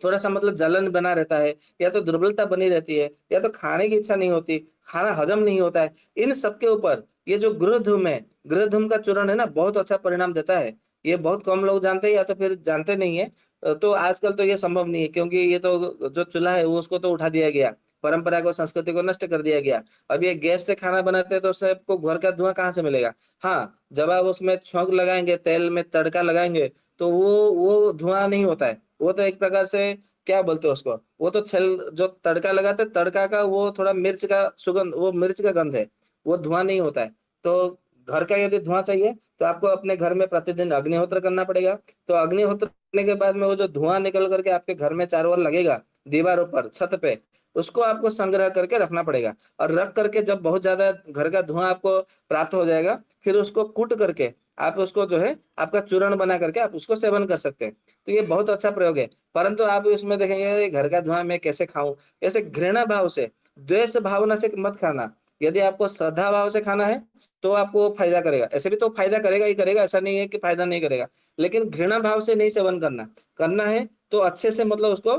थोड़ा-सा मतलब जलन बना रहता है, या तो दुर्बलता बनी रहती है, या तो खाने की इच्छा नहीं होती, खाना हजम नहीं होता है। इन सब के ऊपर ये जो गृहधूम है, गृहधूम का चूर्ण है ना, बहुत अच्छा परिणाम देता है। ये बहुत कम लोग जानते हैं या तो फिर जानते नहीं है। तो आजकल तो ये संभव नहीं है क्योंकि ये तो जो चूल्हा है वो उसको तो उठा दिया गया। परंपरा को, संस्कृति को नष्ट कर दिया गया। अब ये गैस से खाना बनाते हैं तो उससे आपको घर का धुआँ कहाँ से मिलेगा? हाँ, जब आप उसमें छौंक लगाएँगे, तेल में तड़का लगाएँगे, तो वो धुआँ नहीं होता है। वो तो एक प्रकार से क्या बोलते हैं उसको? वो तो जो तड़का लगाते हैं, तड़का का वो थोड़ा मिर्च का सुगंध, वो मिर्च का गंध है, वो धुआँ नहीं होता है। तो घर का यदि धुआँ चाहिए, तो आपको अपने घर में प्रतिदिन अग्निहोत्र करना पड़ेगा। तो अग्निहोत्र करने के बाद में वो जो धुआँ निकल करके आपके घर में चारों ओर लगेगा, दीवारों पर, छत पे, उसको आपको संग्रह करके रखना पड़ेगा। और रख करके जब बहुत ज़्यादा घर का धुआँ आपको प्राप्त हो जाएगा, फिर उसको कूट करके आप उसको जो है आपका चूर्ण बना करके आप उसको सेवन कर सकते हैं। तो ये बहुत अच्छा प्रयोग है। परंतु आप इसमें देखेंगे घर का धुआं मैं कैसे खाऊँ? ऐसे घृणा भाव से, द्वेष भावना से मत खाना। यदि आपको श्रद्धा भाव से खाना है तो आपको फायदा करेगा, ऐसे भी तो फायदा करेगा ही करेगा, ऐसा नहीं है कि फायदा नहीं करेगा, लेकिन घृणा भाव से नहीं सेवन करना, करना है तो अच्छे से मतलब उसको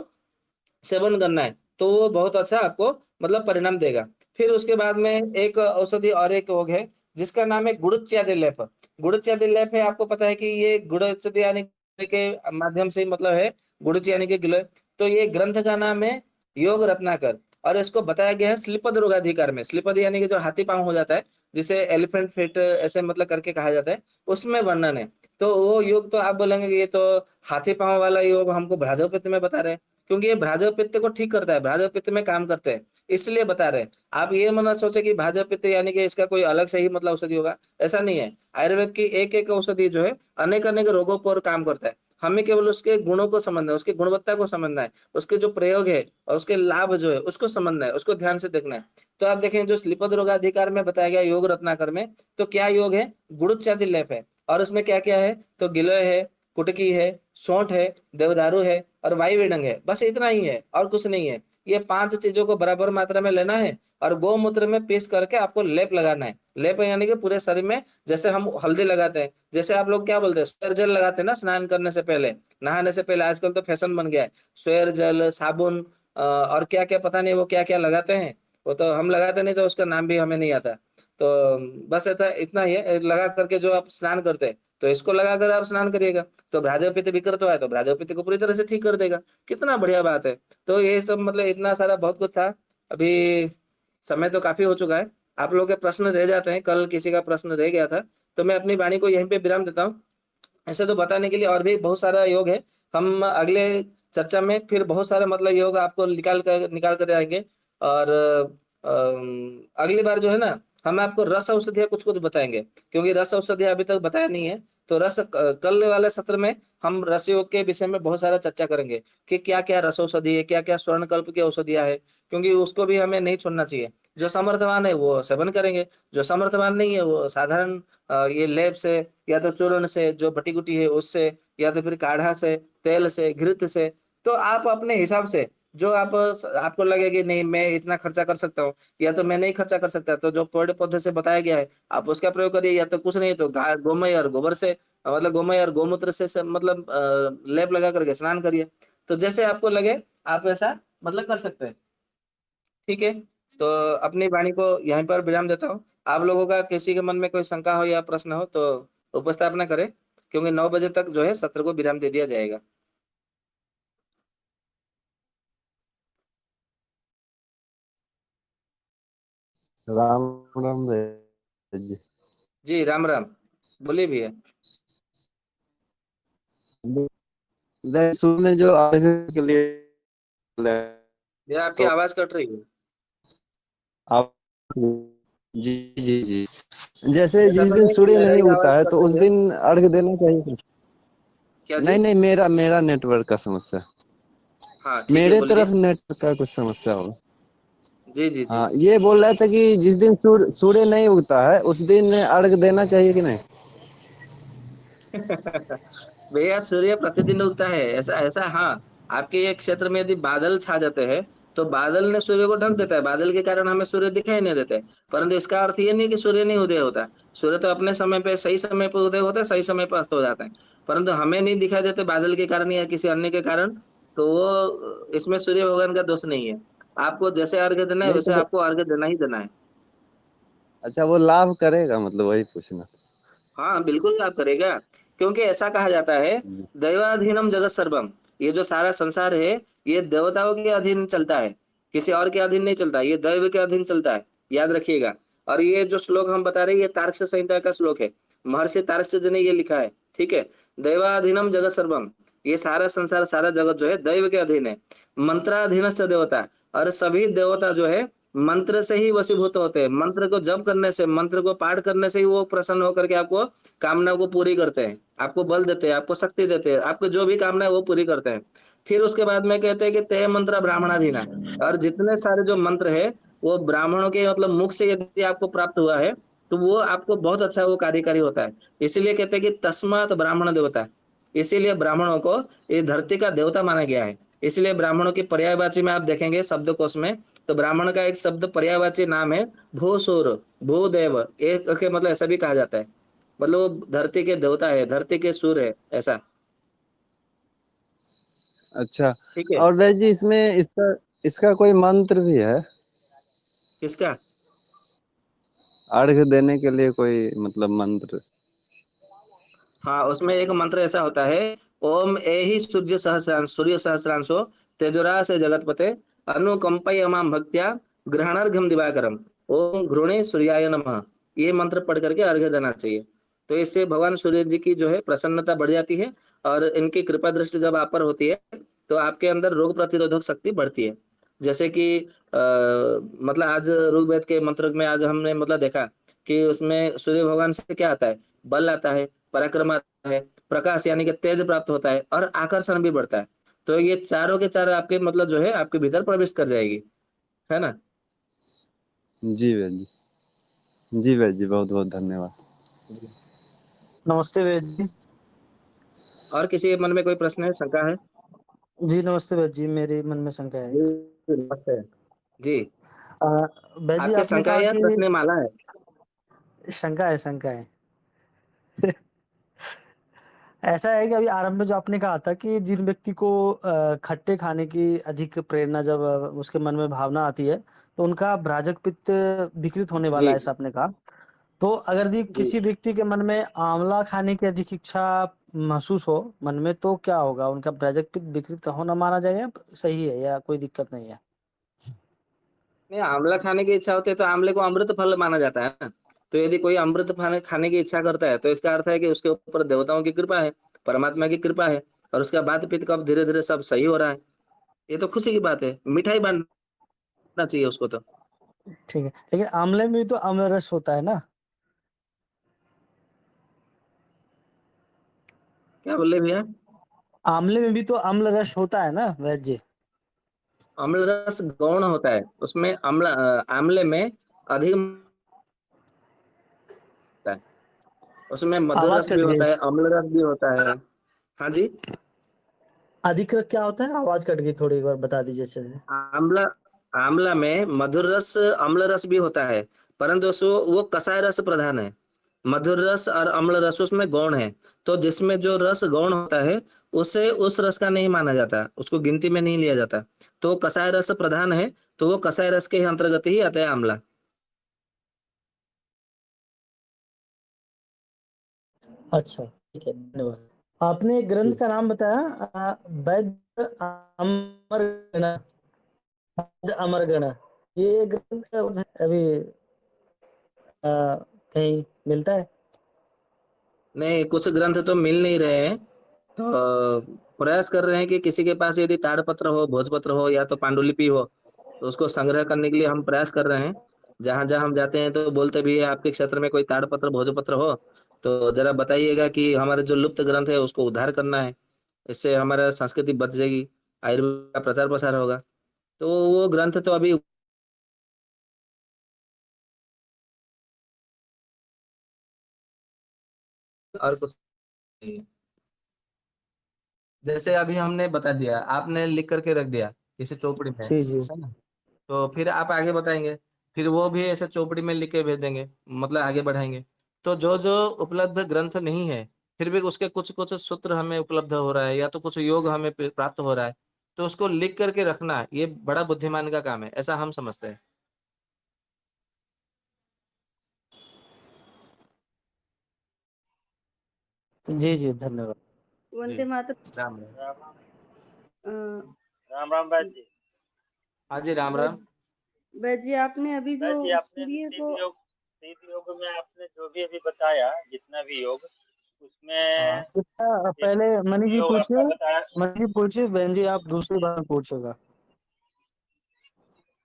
सेवन करना है, तो वो बहुत अच्छा आपको मतलब परिणाम देगा। फिर उसके बाद में एक औषधि और एक योग है जिसका नाम है गुड़ुच्यादि लेप। गुड़ुच्यादि लेप है, आपको पता है कि ये गुड़ुच्यादि यानी के माध्यम से मतलब है, गुड़ुच यानी कि गिलोय। तो ये ग्रंथ का नाम है योग रत्नाकर, और इसको बताया गया है श्रीपद रोगाधिकार में। श्रीपद यानी कि जो हाथी पांव हो जाता है, जिसे एलिफेंट फिट ऐसे मतलब करके कहा जाता है, उसमें वर्णन है। तो वो योग तो आप बोलेंगे कि ये तो हाथी पांव वाला योग हमको भ्राजोपित्त में बता रहे हैं, क्योंकि ये भ्राजोपित्त को ठीक करता है, भ्राजोपित्त में काम करते हैं, इसलिए बता रहे हैं। आप ये मत सोचे कि भ्राजोपित्त यानी कि इसका कोई अलग से ही मतलब औषधि होगा, ऐसा नहीं है। आयुर्वेद की एक एक औषधि जो है अनेक अनेक रोगों पर काम करता है, हमें केवल उसके गुणों को समझना है, उसकी गुणवत्ता को समझना है, उसके जो प्रयोग है और उसके लाभ जो है उसको समझना है, उसको ध्यान से देखना है। तो आप देखें जो श्रीपद रोगाधिकार में बताया गया योग रत्नाकर में, तो क्या योग है, गुड़ुच्यादि लेप है, और उसमें क्या क्या है, तो गिलोय है, कुटकी है, सौंठ है, देवदारू है और वायु वेडंग है, बस इतना ही है और कुछ नहीं है। ये 5 चीजों को बराबर मात्रा में लेना है और गौमूत्र में पीस करके आपको लेप लगाना है। लेप यानी कि पूरे शरीर में, जैसे हम हल्दी लगाते हैं, जैसे आप लोग क्या बोलते हैं, स्वेर जल लगाते हैं ना स्नान करने से पहले, नहाने से पहले, आजकल तो फैशन बन गया है, स्वेर जल, साबुन और क्या क्या पता नहीं वो क्या क्या लगाते हैं, वो तो हम लगाते नहीं, तो उसका नाम भी हमें नहीं आता। तो बस इतना ही है, लगा करके जो आप स्नान करते हैं, तो इसको लगाकर आप स्नान करिएगा, तो भ्राजोपित्त विकृत है तो भ्राजोपित्त को पूरी तरह से ठीक कर देगा। कितना बढ़िया बात है। तो ये सब मतलब इतना सारा बहुत कुछ था। अभी समय तो काफी हो चुका है, आप लोगों के प्रश्न रह जाते हैं, कल किसी का प्रश्न रह गया था, तो मैं अपनी वाणी को यहीं पे विराम देता हूँ। ऐसे तो बताने के लिए और भी बहुत सारा योग है, हम अगले चर्चा में फिर बहुत सारे मतलब योग आपको निकाल कर आएंगे। और अगली बार जो है ना, हम आपको रस औषधियाँ कुछ कुछ बताएंगे, क्योंकि रस औषधियाँ अभी तक बताया नहीं है। तो कल वाले सत्र में हम रस योग के विषय में बहुत सारा चर्चा करेंगे कि क्या क्या रस औषधि है, क्या क्या स्वर्ण कल्प की औषधियाँ है, क्योंकि उसको भी हमें नहीं छोड़ना चाहिए। जो समर्थवान है वो सेवन करेंगे, जो समर्थवान नहीं है वो साधारण ये लेप से या तो चूर्ण से, जो बटी गुटी है उससे, या तो फिर काढ़ा से, तेल से, घृत से। तो आप अपने हिसाब से जो आपको लगे कि नहीं मैं इतना खर्चा कर सकता हूँ, या तो मैं नहीं खर्चा कर सकता, तो जो पेड़ पौधे से बताया गया है आप उसका प्रयोग करिए, या तो कुछ नहीं तो गोमय और गोबर से मतलब गोमय और गोमूत्र से मतलब लेप लगा करके स्नान करिए। तो जैसे आपको लगे आप वैसा मतलब कर सकते हैं। ठीक है, तो अपनी वाणी को यहीं पर विराम देता हूँ। आप लोगों का किसी के मन में कोई शंका हो या प्रश्न हो तो उपस्थापना करें, क्योंकि 9 बजे तक जो है सत्र को विराम दे दिया जाएगा। राम राम जी। जी राम राम, बोलिए भैया। शुरू में जो आगे के लिए भैया आपकी तो आवाज कट रही है। आप जी जी जी, जैसे ऐसा जिस तो दिन नहीं कि सूर्य मेरा नहीं ही उगता आवाज है कट तो उस रही है। दिन अर्घ देना चाहिए। क्या जी? नहीं नहीं, मेरा मेरा नेटवर्क का समस्या, हाँ ठीक है, मेरे बोलिए। तरफ नेटवर्क का कुछ समस्या होगा। जी जी जी। हाँ, ये बोल रहा था कि जिस दिन सूर्य नहीं उगता है उस दिन अर्घ देना चाहिए कि नहीं। भैया सूर्य प्रतिदिन उगता है, ऐसा ऐसा हाँ। आपके एक क्षेत्र में यदि बादल छा जाते हैं तो बादल ने सूर्य को ढक देता है, बादल के कारण हमें सूर्य दिखाई नहीं देते, परंतु इसका अर्थ ये नहीं कि सूर्य नहीं उदय होता। सूर्य तो अपने समय पे सही समय पे उदय होता है, सही समय पे अस्त हो जाता है, परंतु हमें नहीं दिखाई देते बादल के कारण या किसी अन्य के कारण। तो वो इसमें सूर्य भगवान का दोष नहीं है। आपको जैसे अर्घ्य देना है नहीं वैसे तो आपको अर्घ्य देना ही देना है। अच्छा, वो लाभ करेगा, मतलब वही पूछना। हाँ बिल्कुल लाभ करेगा, क्योंकि ऐसा कहा जाता है दैवाधीनम जगत सर्वम। ये जो सारा संसार है ये देवताओं के अधीन चलता है, किसी और के अधीन नहीं चलता, ये दैव के अधीन चलता है, याद रखिएगा। और ये जो श्लोक हम बता रहे हैं ये तार्क्ष्य संहिता का श्लोक है, महर्षि तार्क्ष्य ने ये लिखा है। ठीक है, दैवाधीनम जगत सर्वम, ये सारा संसार सारा जगत जो है दैव के अधीन है। मंत्राधीनश्च देवता, और सभी देवता जो है मंत्र से ही वशीभूत होते हैं, मंत्र को जप करने से, मंत्र को पाठ करने से ही वो प्रसन्न होकर के आपको कामना को पूरी करते हैं, आपको बल देते हैं, आपको शक्ति देते हैं, आपको जो भी कामना है वो पूरी करते हैं। फिर उसके बाद में कहते हैं कि ते मंत्र ब्राह्मणाधीना, और जितने सारे जो मंत्र है वो ब्राह्मणों के मतलब मुख से यदि आपको प्राप्त हुआ है तो वो आपको बहुत अच्छा वो कार्यकारी होता है। इसीलिए कहते हैं कि तस्मात ब्राह्मण देवता, इसीलिए ब्राह्मणों को ये धरती का देवता माना गया है। इसलिए ब्राह्मणों की पर्यायवाची में आप देखेंगे शब्दकोश में तो ब्राह्मण का एक शब्द पर्यायवाची नाम है भूसूर, भूदेव, एक के मतलब ऐसा भी कहा जाता है, मतलब वो धरती के देवता है, धरती के सूर्य है, ऐसा। अच्छा। ठीक है। और वैद्य जी इसमें इसका इसका कोई मंत्र भी है? किसका? अर्घ देने के लिए कोई मतलब मंत्र? हाँ, उसमें एक मंत्र ऐसा होता है, ओम एहि सूर्य सहस्रांशो तेजोरा से जगतपते अनुकंपय अमाम भक्त्या ग्रहणार्घम दिवाकरम ओम घृणे सूर्याय नमः। ये मंत्र पढ़ करके अर्घ्य देना चाहिए। तो इससे भगवान सूर्य जी की जो है प्रसन्नता बढ़ जाती है, और इनकी कृपा दृष्टि जब आप पर होती है तो आपके अंदर रोग प्रतिरोधक शक्ति बढ़ती है। जैसे कि मतलब आज ऋग्वेद के मंत्र में आज हमने मतलब देखा कि उसमें सूर्य भगवान से क्या आता है, बल आता है, पराक्रम आता है, प्रकाश यानी कि तेज प्राप्त होता है, और आकर्षण भी बढ़ता है। तो ये चारों के चारों आपके मतलब जो है आपके भीतर प्रवेश कर जाएगी, है ना। जी वैद्य जी। जी वैद्य जी, बहुत बहुत धन्यवाद। जी। नमस्ते वैद्य जी। और किसी के मन में कोई प्रश्न है, शंका है? जी नमस्ते वैद्य जी, मेरे मन में शंका है जी, एक। नमस्ते। जी, अ, वैद्य जी आपके आपने शंका कहा है या कि प्रश्न माला है? शंका है। ऐसा है कि अभी आरंभ में जो आपने कहा था कि जिन व्यक्ति को खट्टे खाने की अधिक प्रेरणा जब उसके मन में भावना आती है तो उनका भ्राजक पित्त विकृत होने वाला जी है, ऐसा आपने कहा। तो अगर यदि जी। किसी व्यक्ति के मन में आंवला खाने की अधिक इच्छा महसूस हो मन में, तो क्या होगा? उनका भ्राजक पित्त विकृत होना माना जाएगा, सही है या कोई दिक्कत नहीं है? नहीं, आंवला खाने की इच्छा होती है तो आंवले को अमृत फल माना जाता है ना। तो यदि कोई अमृत खाने खाने की इच्छा करता है तो इसका अर्थ है कि उसके ऊपर देवताओं की कृपा है, परमात्मा की कृपा है, और उसका बात पित्त कब धीरे धीरे सब सही हो रहा है। ये तो खुशी की बात है, मिठाई बांटना चाहिए उसको तो। ठीक है, लेकिन आंवले में भी तो अम्ल रस होता है ना? क्या बोले भैया? आंवले में भी तो अम्ल रस होता है ना वैद्य जी? अम्ल रस गौण होता है, उसमें आंवले में अधिक होता है, उसमें मधुर आवाज रस भी कट गई। होता है, अम्ल रस भी होता है। हाँ जी। अधिक रस क्या होता है? आवाज कट गई थोड़ी, एक बार बता दीजिए अच्छे से। आंवला आंवला में मधुर रस, अम्ल रस भी होता है, परंतु वो कषाय रस प्रधान है। मधुर रस और अम्ल रस उसमें गौण है। तो जिसमें जो रस गौण होता है उसे उस रस का नहीं माना जाता, उसको गिनती में नहीं लिया जाता। तो कषाय रस प्रधान है, तो वो कषाय रस के अंतर्गत ही आता है आंवला। अच्छा, ठीक है, धन्यवाद। आपने एक ग्रंथ का नाम बताया, वैद्य अमरगण। वैद्य अमरगण, ये ग्रंथ अभी कहीं मिलता है? नहीं, कुछ ग्रंथ तो मिल नहीं रहे हैं, तो प्रयास कर रहे हैं कि किसी के पास यदि ताड़पत्र हो, भोजपत्र हो, या तो पांडुलिपि हो, तो उसको संग्रह करने के लिए हम प्रयास कर रहे हैं। जहां जहां हम जाते हैं तो बोलते भी है, आपके क्षेत्र में कोई ताड़पत्र भोजपत्र हो तो जरा बताइएगा कि हमारे जो लुप्त ग्रंथ है उसको उद्धार करना है। इससे हमारा संस्कृति बच जाएगी, आयुर्वेद का प्रचार प्रसार होगा। तो वो ग्रंथ तो अभी, और कुछ नहीं। जैसे अभी हमने बता दिया, आपने लिख करके रख दिया किसी चौपड़ी में, जी जी। है ना। तो फिर आप आगे बताएंगे, फिर वो भी ऐसे चौपड़ी में लिख के भेज देंगे, मतलब आगे बढ़ाएंगे। तो जो जो उपलब्ध ग्रंथ नहीं है, फिर भी उसके कुछ कुछ सूत्र हमें उपलब्ध हो रहा है, या तो कुछ योग हमें प्राप्त हो रहा है, तो उसको लिख करके रखना ये बड़ा बुद्धिमान का काम है, ऐसा हम समझते हैं। जी जी, धन्यवाद। जी, वंदे मातरम। राम राम। अ, राम राम वैद्य जी। हाँ जी, राम राम। वैद्य वैद्य जी, आपने अभी जो वैद्य जी, आपने अभी सूर्य को सिद्ध योग में आपने जो भी अभी बताया, जितना भी योग उसमें हाँ। एक पहले मनी सिद्ध जी योग पूछिए। आपका बताया। मनी जी पूछिए, बहन जी आप दूसरी बार पूछेगा।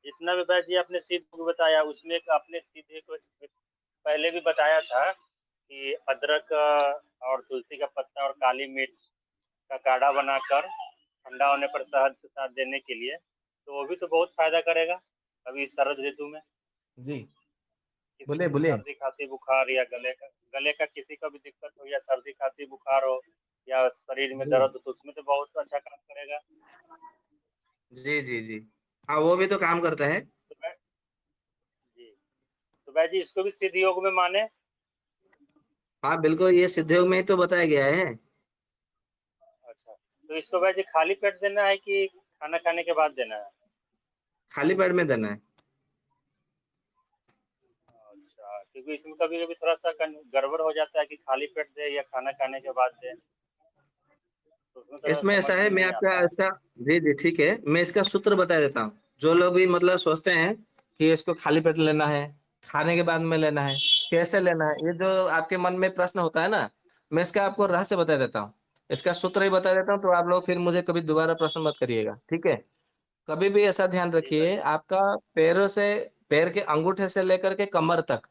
जितना भी वैद्य जी आपने सिद्ध योग बताया उसमें एक आपने सीधे को पहले भी बताया था कि अदरक और तुलसी का पत्ता और काली मिर्च का काढ़ा बनाकर ठंडा होने पर शहद के साथ देने के लिए, तो वो भी तो बहुत फायदा करेगा अभी इस शरद ऋतु में। जी, किसी बोले को बोले। सर्दी खांसी बुखार या गले का किसी का भी दिक्कत हो, या सर्दी खांसी बुखार हो, या शरीर में जी दर्द हो, तो उसमें तो बहुत अच्छा काम करेगा। जी जी। जी, हाँ, वो भी तो काम करता है। तो जी, तो भाई जी इसको भी सिद्ध योग में माने। हाँ बिल्कुल, ये सिद्ध योग में ही तो बताया गया है। अच्छा, तो इसको भाई जी खाली पेट देना है कि खाना खाने के बाद देना है? खाली पेट में देना है। अच्छा, क्योंकि इसमें कभी कभी थोड़ा सा गड़बड़ हो जाता है कि खाली पेट दे या खाना खाने के बाद दे, तो उसमें थोड़ा इसमें समझ ऐसा है, में मैं नहीं आपका आता है। इसका, जी जी ठीक है, मैं इसका सूत्र बता देता हूँ। जो लोग भी मतलब सोचते हैं कि इसको खाली पेट लेना है, खाने के बाद में लेना है, कैसे लेना है, ये जो आपके मन में प्रश्न होता है ना, मैं इसका आपको रहस्य बता देता हूँ। इसका सूत्र ही बता देता हूँ, तो आप लोग फिर मुझे कभी दोबारा प्रश्न मत करिएगा, ठीक है। कभी भी ऐसा ध्यान जी भाई रखिए, जी। आपका पैरों से, पैर के अंगूठे से लेकर के कमर तक,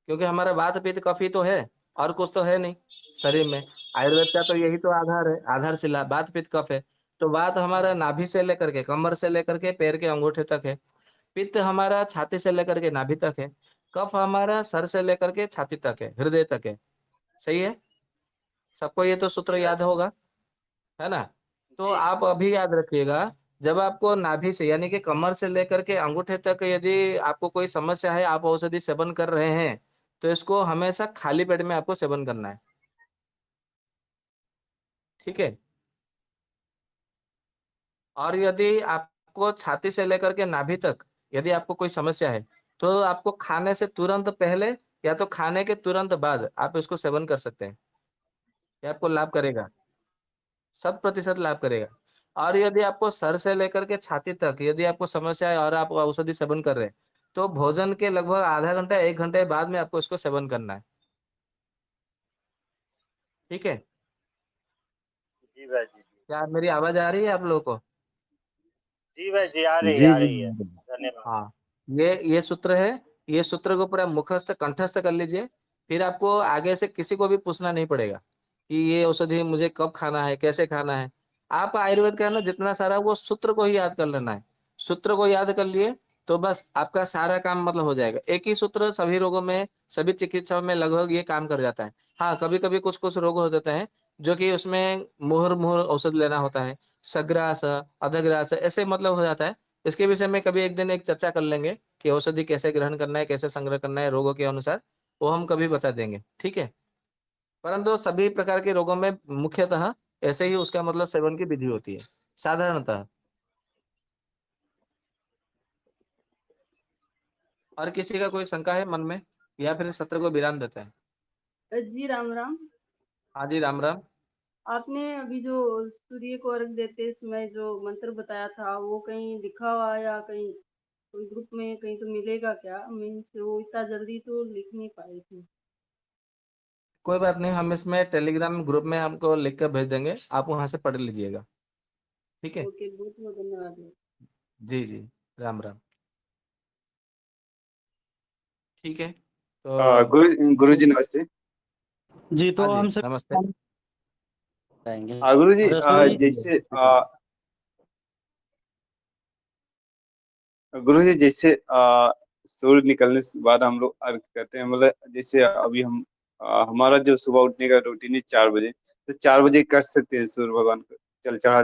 क्योंकि हमारा वात पित्त कफ ही तो है, और कुछ तो है नहीं शरीर में। आयुर्वेद का तो यही तो आधार है, आधारशिला वात पित्त कफ है। तो वात हमारा नाभि से लेकर के, कमर से लेकर के पैर के अंगूठे तक है। पित्त हमारा छाती से लेकर के नाभि तक है। कफ हमारा सर से लेकर के छाती तक है, हृदय तक है। सही है, सबको ये तो सूत्र जी भाई याद जी। होगा, है ना। तो जी। आप अभी याद रखिएगा, जब आपको नाभि से यानी कि कमर से लेकर के अंगूठे तक यदि आपको कोई समस्या है, आप औषधि सेवन कर रहे हैं, तो इसको हमेशा खाली पेट में आपको सेवन करना है, ठीक है। और यदि आपको छाती से लेकर के नाभि तक यदि आपको कोई समस्या है, तो आपको खाने से तुरंत पहले या तो खाने के तुरंत बाद आप इसको सेवन कर सकते हैं। ये आपको लाभ करेगा, 100% लाभ करेगा। और यदि आपको सर से लेकर के छाती तक यदि आपको समस्या है और आप औषधि सेवन कर रहे हैं, तो भोजन के लगभग आधा घंटा 1 घंटे बाद में आपको इसको सेवन करना है, ठीक है। जी भाई जी। क्या मेरी आवाज आ रही है आप लोगों को? जी भाई जी, आ रही है जी आ जी। रही है। धन्यवाद। हाँ, ये सूत्र है। ये सूत्र को पूरा मुखस्थ कंठस्थ कर लीजिए। फिर आपको आगे से किसी को भी पूछना नहीं पड़ेगा कि ये औषधि मुझे कब खाना है, कैसे खाना है। आप आयुर्वेद का ना जितना सारा वो सूत्र को ही याद कर लेना है। सूत्र को याद कर लिए तो बस आपका सारा काम मतलब हो जाएगा। एक ही सूत्र सभी रोगों में, सभी चिकित्साओं में लगभग ये काम कर जाता है। हाँ, कभी कभी कुछ कुछ रोग हो जाते हैं जो कि उसमें मुहर मुहर औषध लेना होता है, सग्रास, अधग्रास, ऐसे मतलब हो जाता है। इसके विषय में कभी एक दिन एक चर्चा कर लेंगे कि औषधि कैसे ग्रहण करना है, कैसे संग्रह करना है रोगों के अनुसार, वो हम कभी बता देंगे, ठीक है। परंतु सभी प्रकार के रोगों में मुख्यतः ऐसे ही उसका मतलब सेवन की विधि होती है, साधारणतः। और किसी का कोई शंका है मन में, या फिर सत्र को विराम देते हैं? जी राम राम। हाँ जी, राम राम। आपने अभी जो सूर्य को अर्घ देते समय जो मंत्र बताया था वो कहीं लिखा हुआ या कहीं कोई ग्रुप में कहीं तो मिलेगा क्या? मीन्स वो इतना जल्दी तो लिख नहीं पाई थी। कोई बात नहीं, हम इसमें टेलीग्राम ग्रुप में हमको लिख कर भेज देंगे, आप वहां से पढ़ लीजिएगा, ठीक है। ओके, बहुत बहुत धन्यवाद। जी जी, राम राम। ठीक है, तो गुरु जी नमस्ते। जी, हाँ तो जी हम नमस्ते। सब जाएंगे। गुरु जी, रसोई जैसे गुरु जी जैसे सूर्य निकलने के बाद हम लोग अर्घ करते हैं, मतलब जैसे अभी हम हमारा जो सुबह उठने का रूटीन है 4 बजे, तो 4 बजे कर सकते हैं सूर्य भगवान को जल चढ़ा?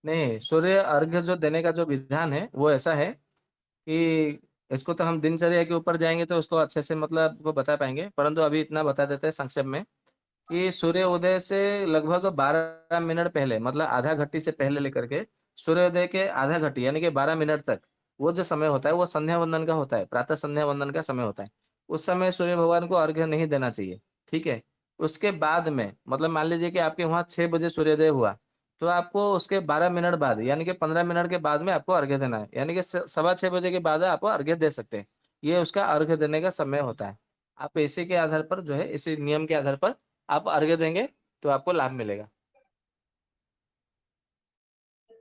नहीं, सूर्य अर्घ्य जो देने का जो विधान है वो ऐसा है कि इसको तो हम दिनचर्या के ऊपर जाएंगे तो उसको अच्छे से मतलब आपको बता पाएंगे, परंतु अभी इतना बता देते हैं संक्षेप में कि सूर्य उदय से लगभग 12 मिनट पहले, मतलब आधा घंटी से पहले लेकर के सूर्योदय के आधा घंटी यानी कि 12 मिनट तक, वो जो समय होता है वो संध्या वंदन का होता है, प्रातः संध्या वंदन का समय होता है। उस समय सूर्य भगवान को अर्घ्य नहीं देना चाहिए, ठीक है। उसके बाद में मतलब मान लीजिए कि आपके वहां 6 बजे सूर्योदय हुआ, तो आपको उसके 12 मिनट बाद यानी कि 15 मिनट के बाद में आपको अर्घ्य देना है, यानी कि 6:15 के बाद आप अर्घ्य दे सकते हैं। ये उसका अर्घ्य देने का समय होता है। आप इसी के आधार पर जो है, इसी नियम के आधार पर आप अर्घ्य देंगे तो आपको लाभ मिलेगा।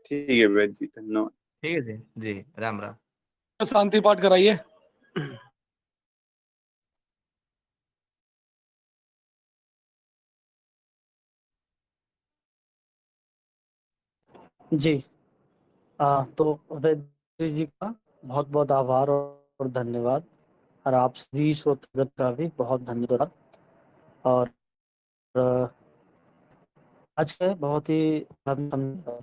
ठीक है वैद्य जी, धन्यवाद। ठीक है जी, जी राम राम। शांति पाठ कराइए। जी। तो वैद्य जी का बहुत बहुत आभार और धन्यवाद, और आप सभी श्रोतागण का भी बहुत धन्यवाद। और अ, आज के बहुत ही हम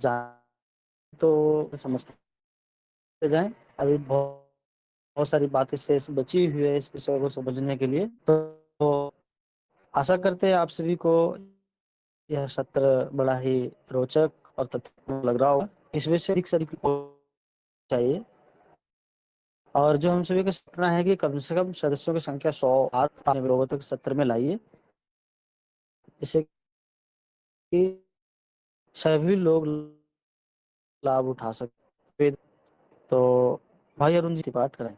जान तो समझते जाएं। अभी बहुत सारी बातें शेष बची हुई है इस विषय को समझने के लिए। तो आशा करते हैं आप सभी को यह सत्र बड़ा ही रोचक और तथ्यपूर्ण लग रहा होगा। इस विषय से अधिक से अधिक चाहिए, और जो हम सभी का सपना है कि कम से कम सदस्यों की संख्या 100 लोगों तक सत्र में लाइए, जिससे कि सभी लोग लाभ उठा सकते। तो भाई अरुण जी पाठ करें।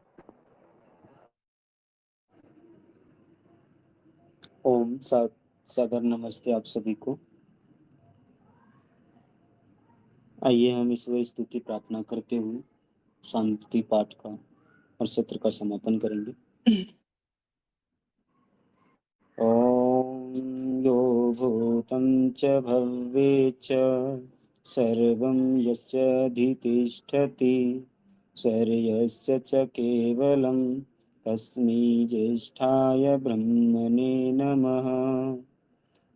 ओम सादर नमस्ते आप सभी को। आइए हम ईश्वर स्तुति प्रार्थना करते हुए शांति पाठ का और सत्र का समापन करेंगे। ओम यो भूतं च भव्ये च सर्वं यस्य अधितिष्ठति स्वर्यस्य च केवलं तस्मै ज्येष्ठाय ब्रह्मणे नमः।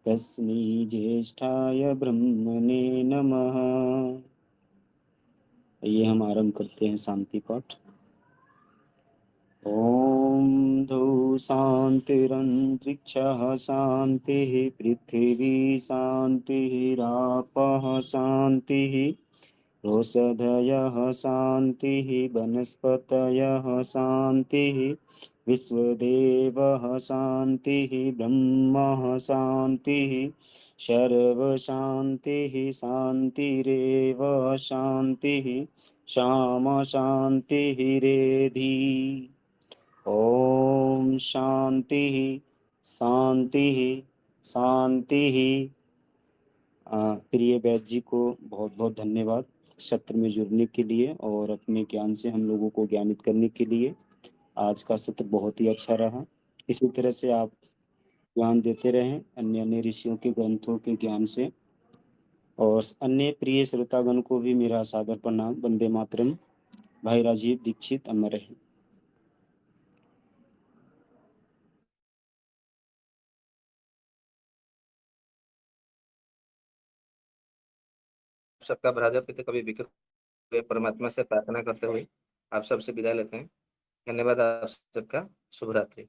तस्मै ज्येष्ठाय ब्रह्मणे नमः। ये हम आरंभ करते हैं शांति पाठ। ओम धू शांतिरंतरिक्षः शांतिः पृथिवी शांतिरापः शांतिः औषधयः शांतिः वनस्पतयः शांतिः विश्वदेवः शांतिः ब्रह्म शांतिः सर्वशांतिः शांतिरेव शांतिः शाम शांतिरेधि। ओम शांतिः शांतिः शांतिः। प्रिय वैद्य जी को बहुत बहुत धन्यवाद सत्र में जुड़ने के लिए और अपने ज्ञान से हम लोगों को ज्ञानित करने के लिए। आज का सत्र बहुत ही अच्छा रहा। इसी तरह से आप ज्ञान देते रहें अन्य अन्य ऋषियों के ग्रंथों के ज्ञान से। और अन्य प्रिय श्रोतागण को भी मेरा सादर प्रणाम। वंदे मातरम। भाई राजीव दीक्षित अमर रहे। सबका भ्राजपति कभी विकृत परमात्मा से प्रार्थना करते हुए आप सबसे विदा लेते हैं। धन्यवाद आप सबका। शुभ रात्रि।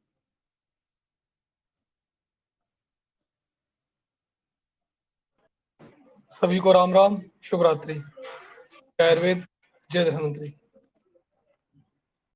सभी को राम राम, शुभ रात्रि। जय आयुर्वेद, जय धन्वंतरी।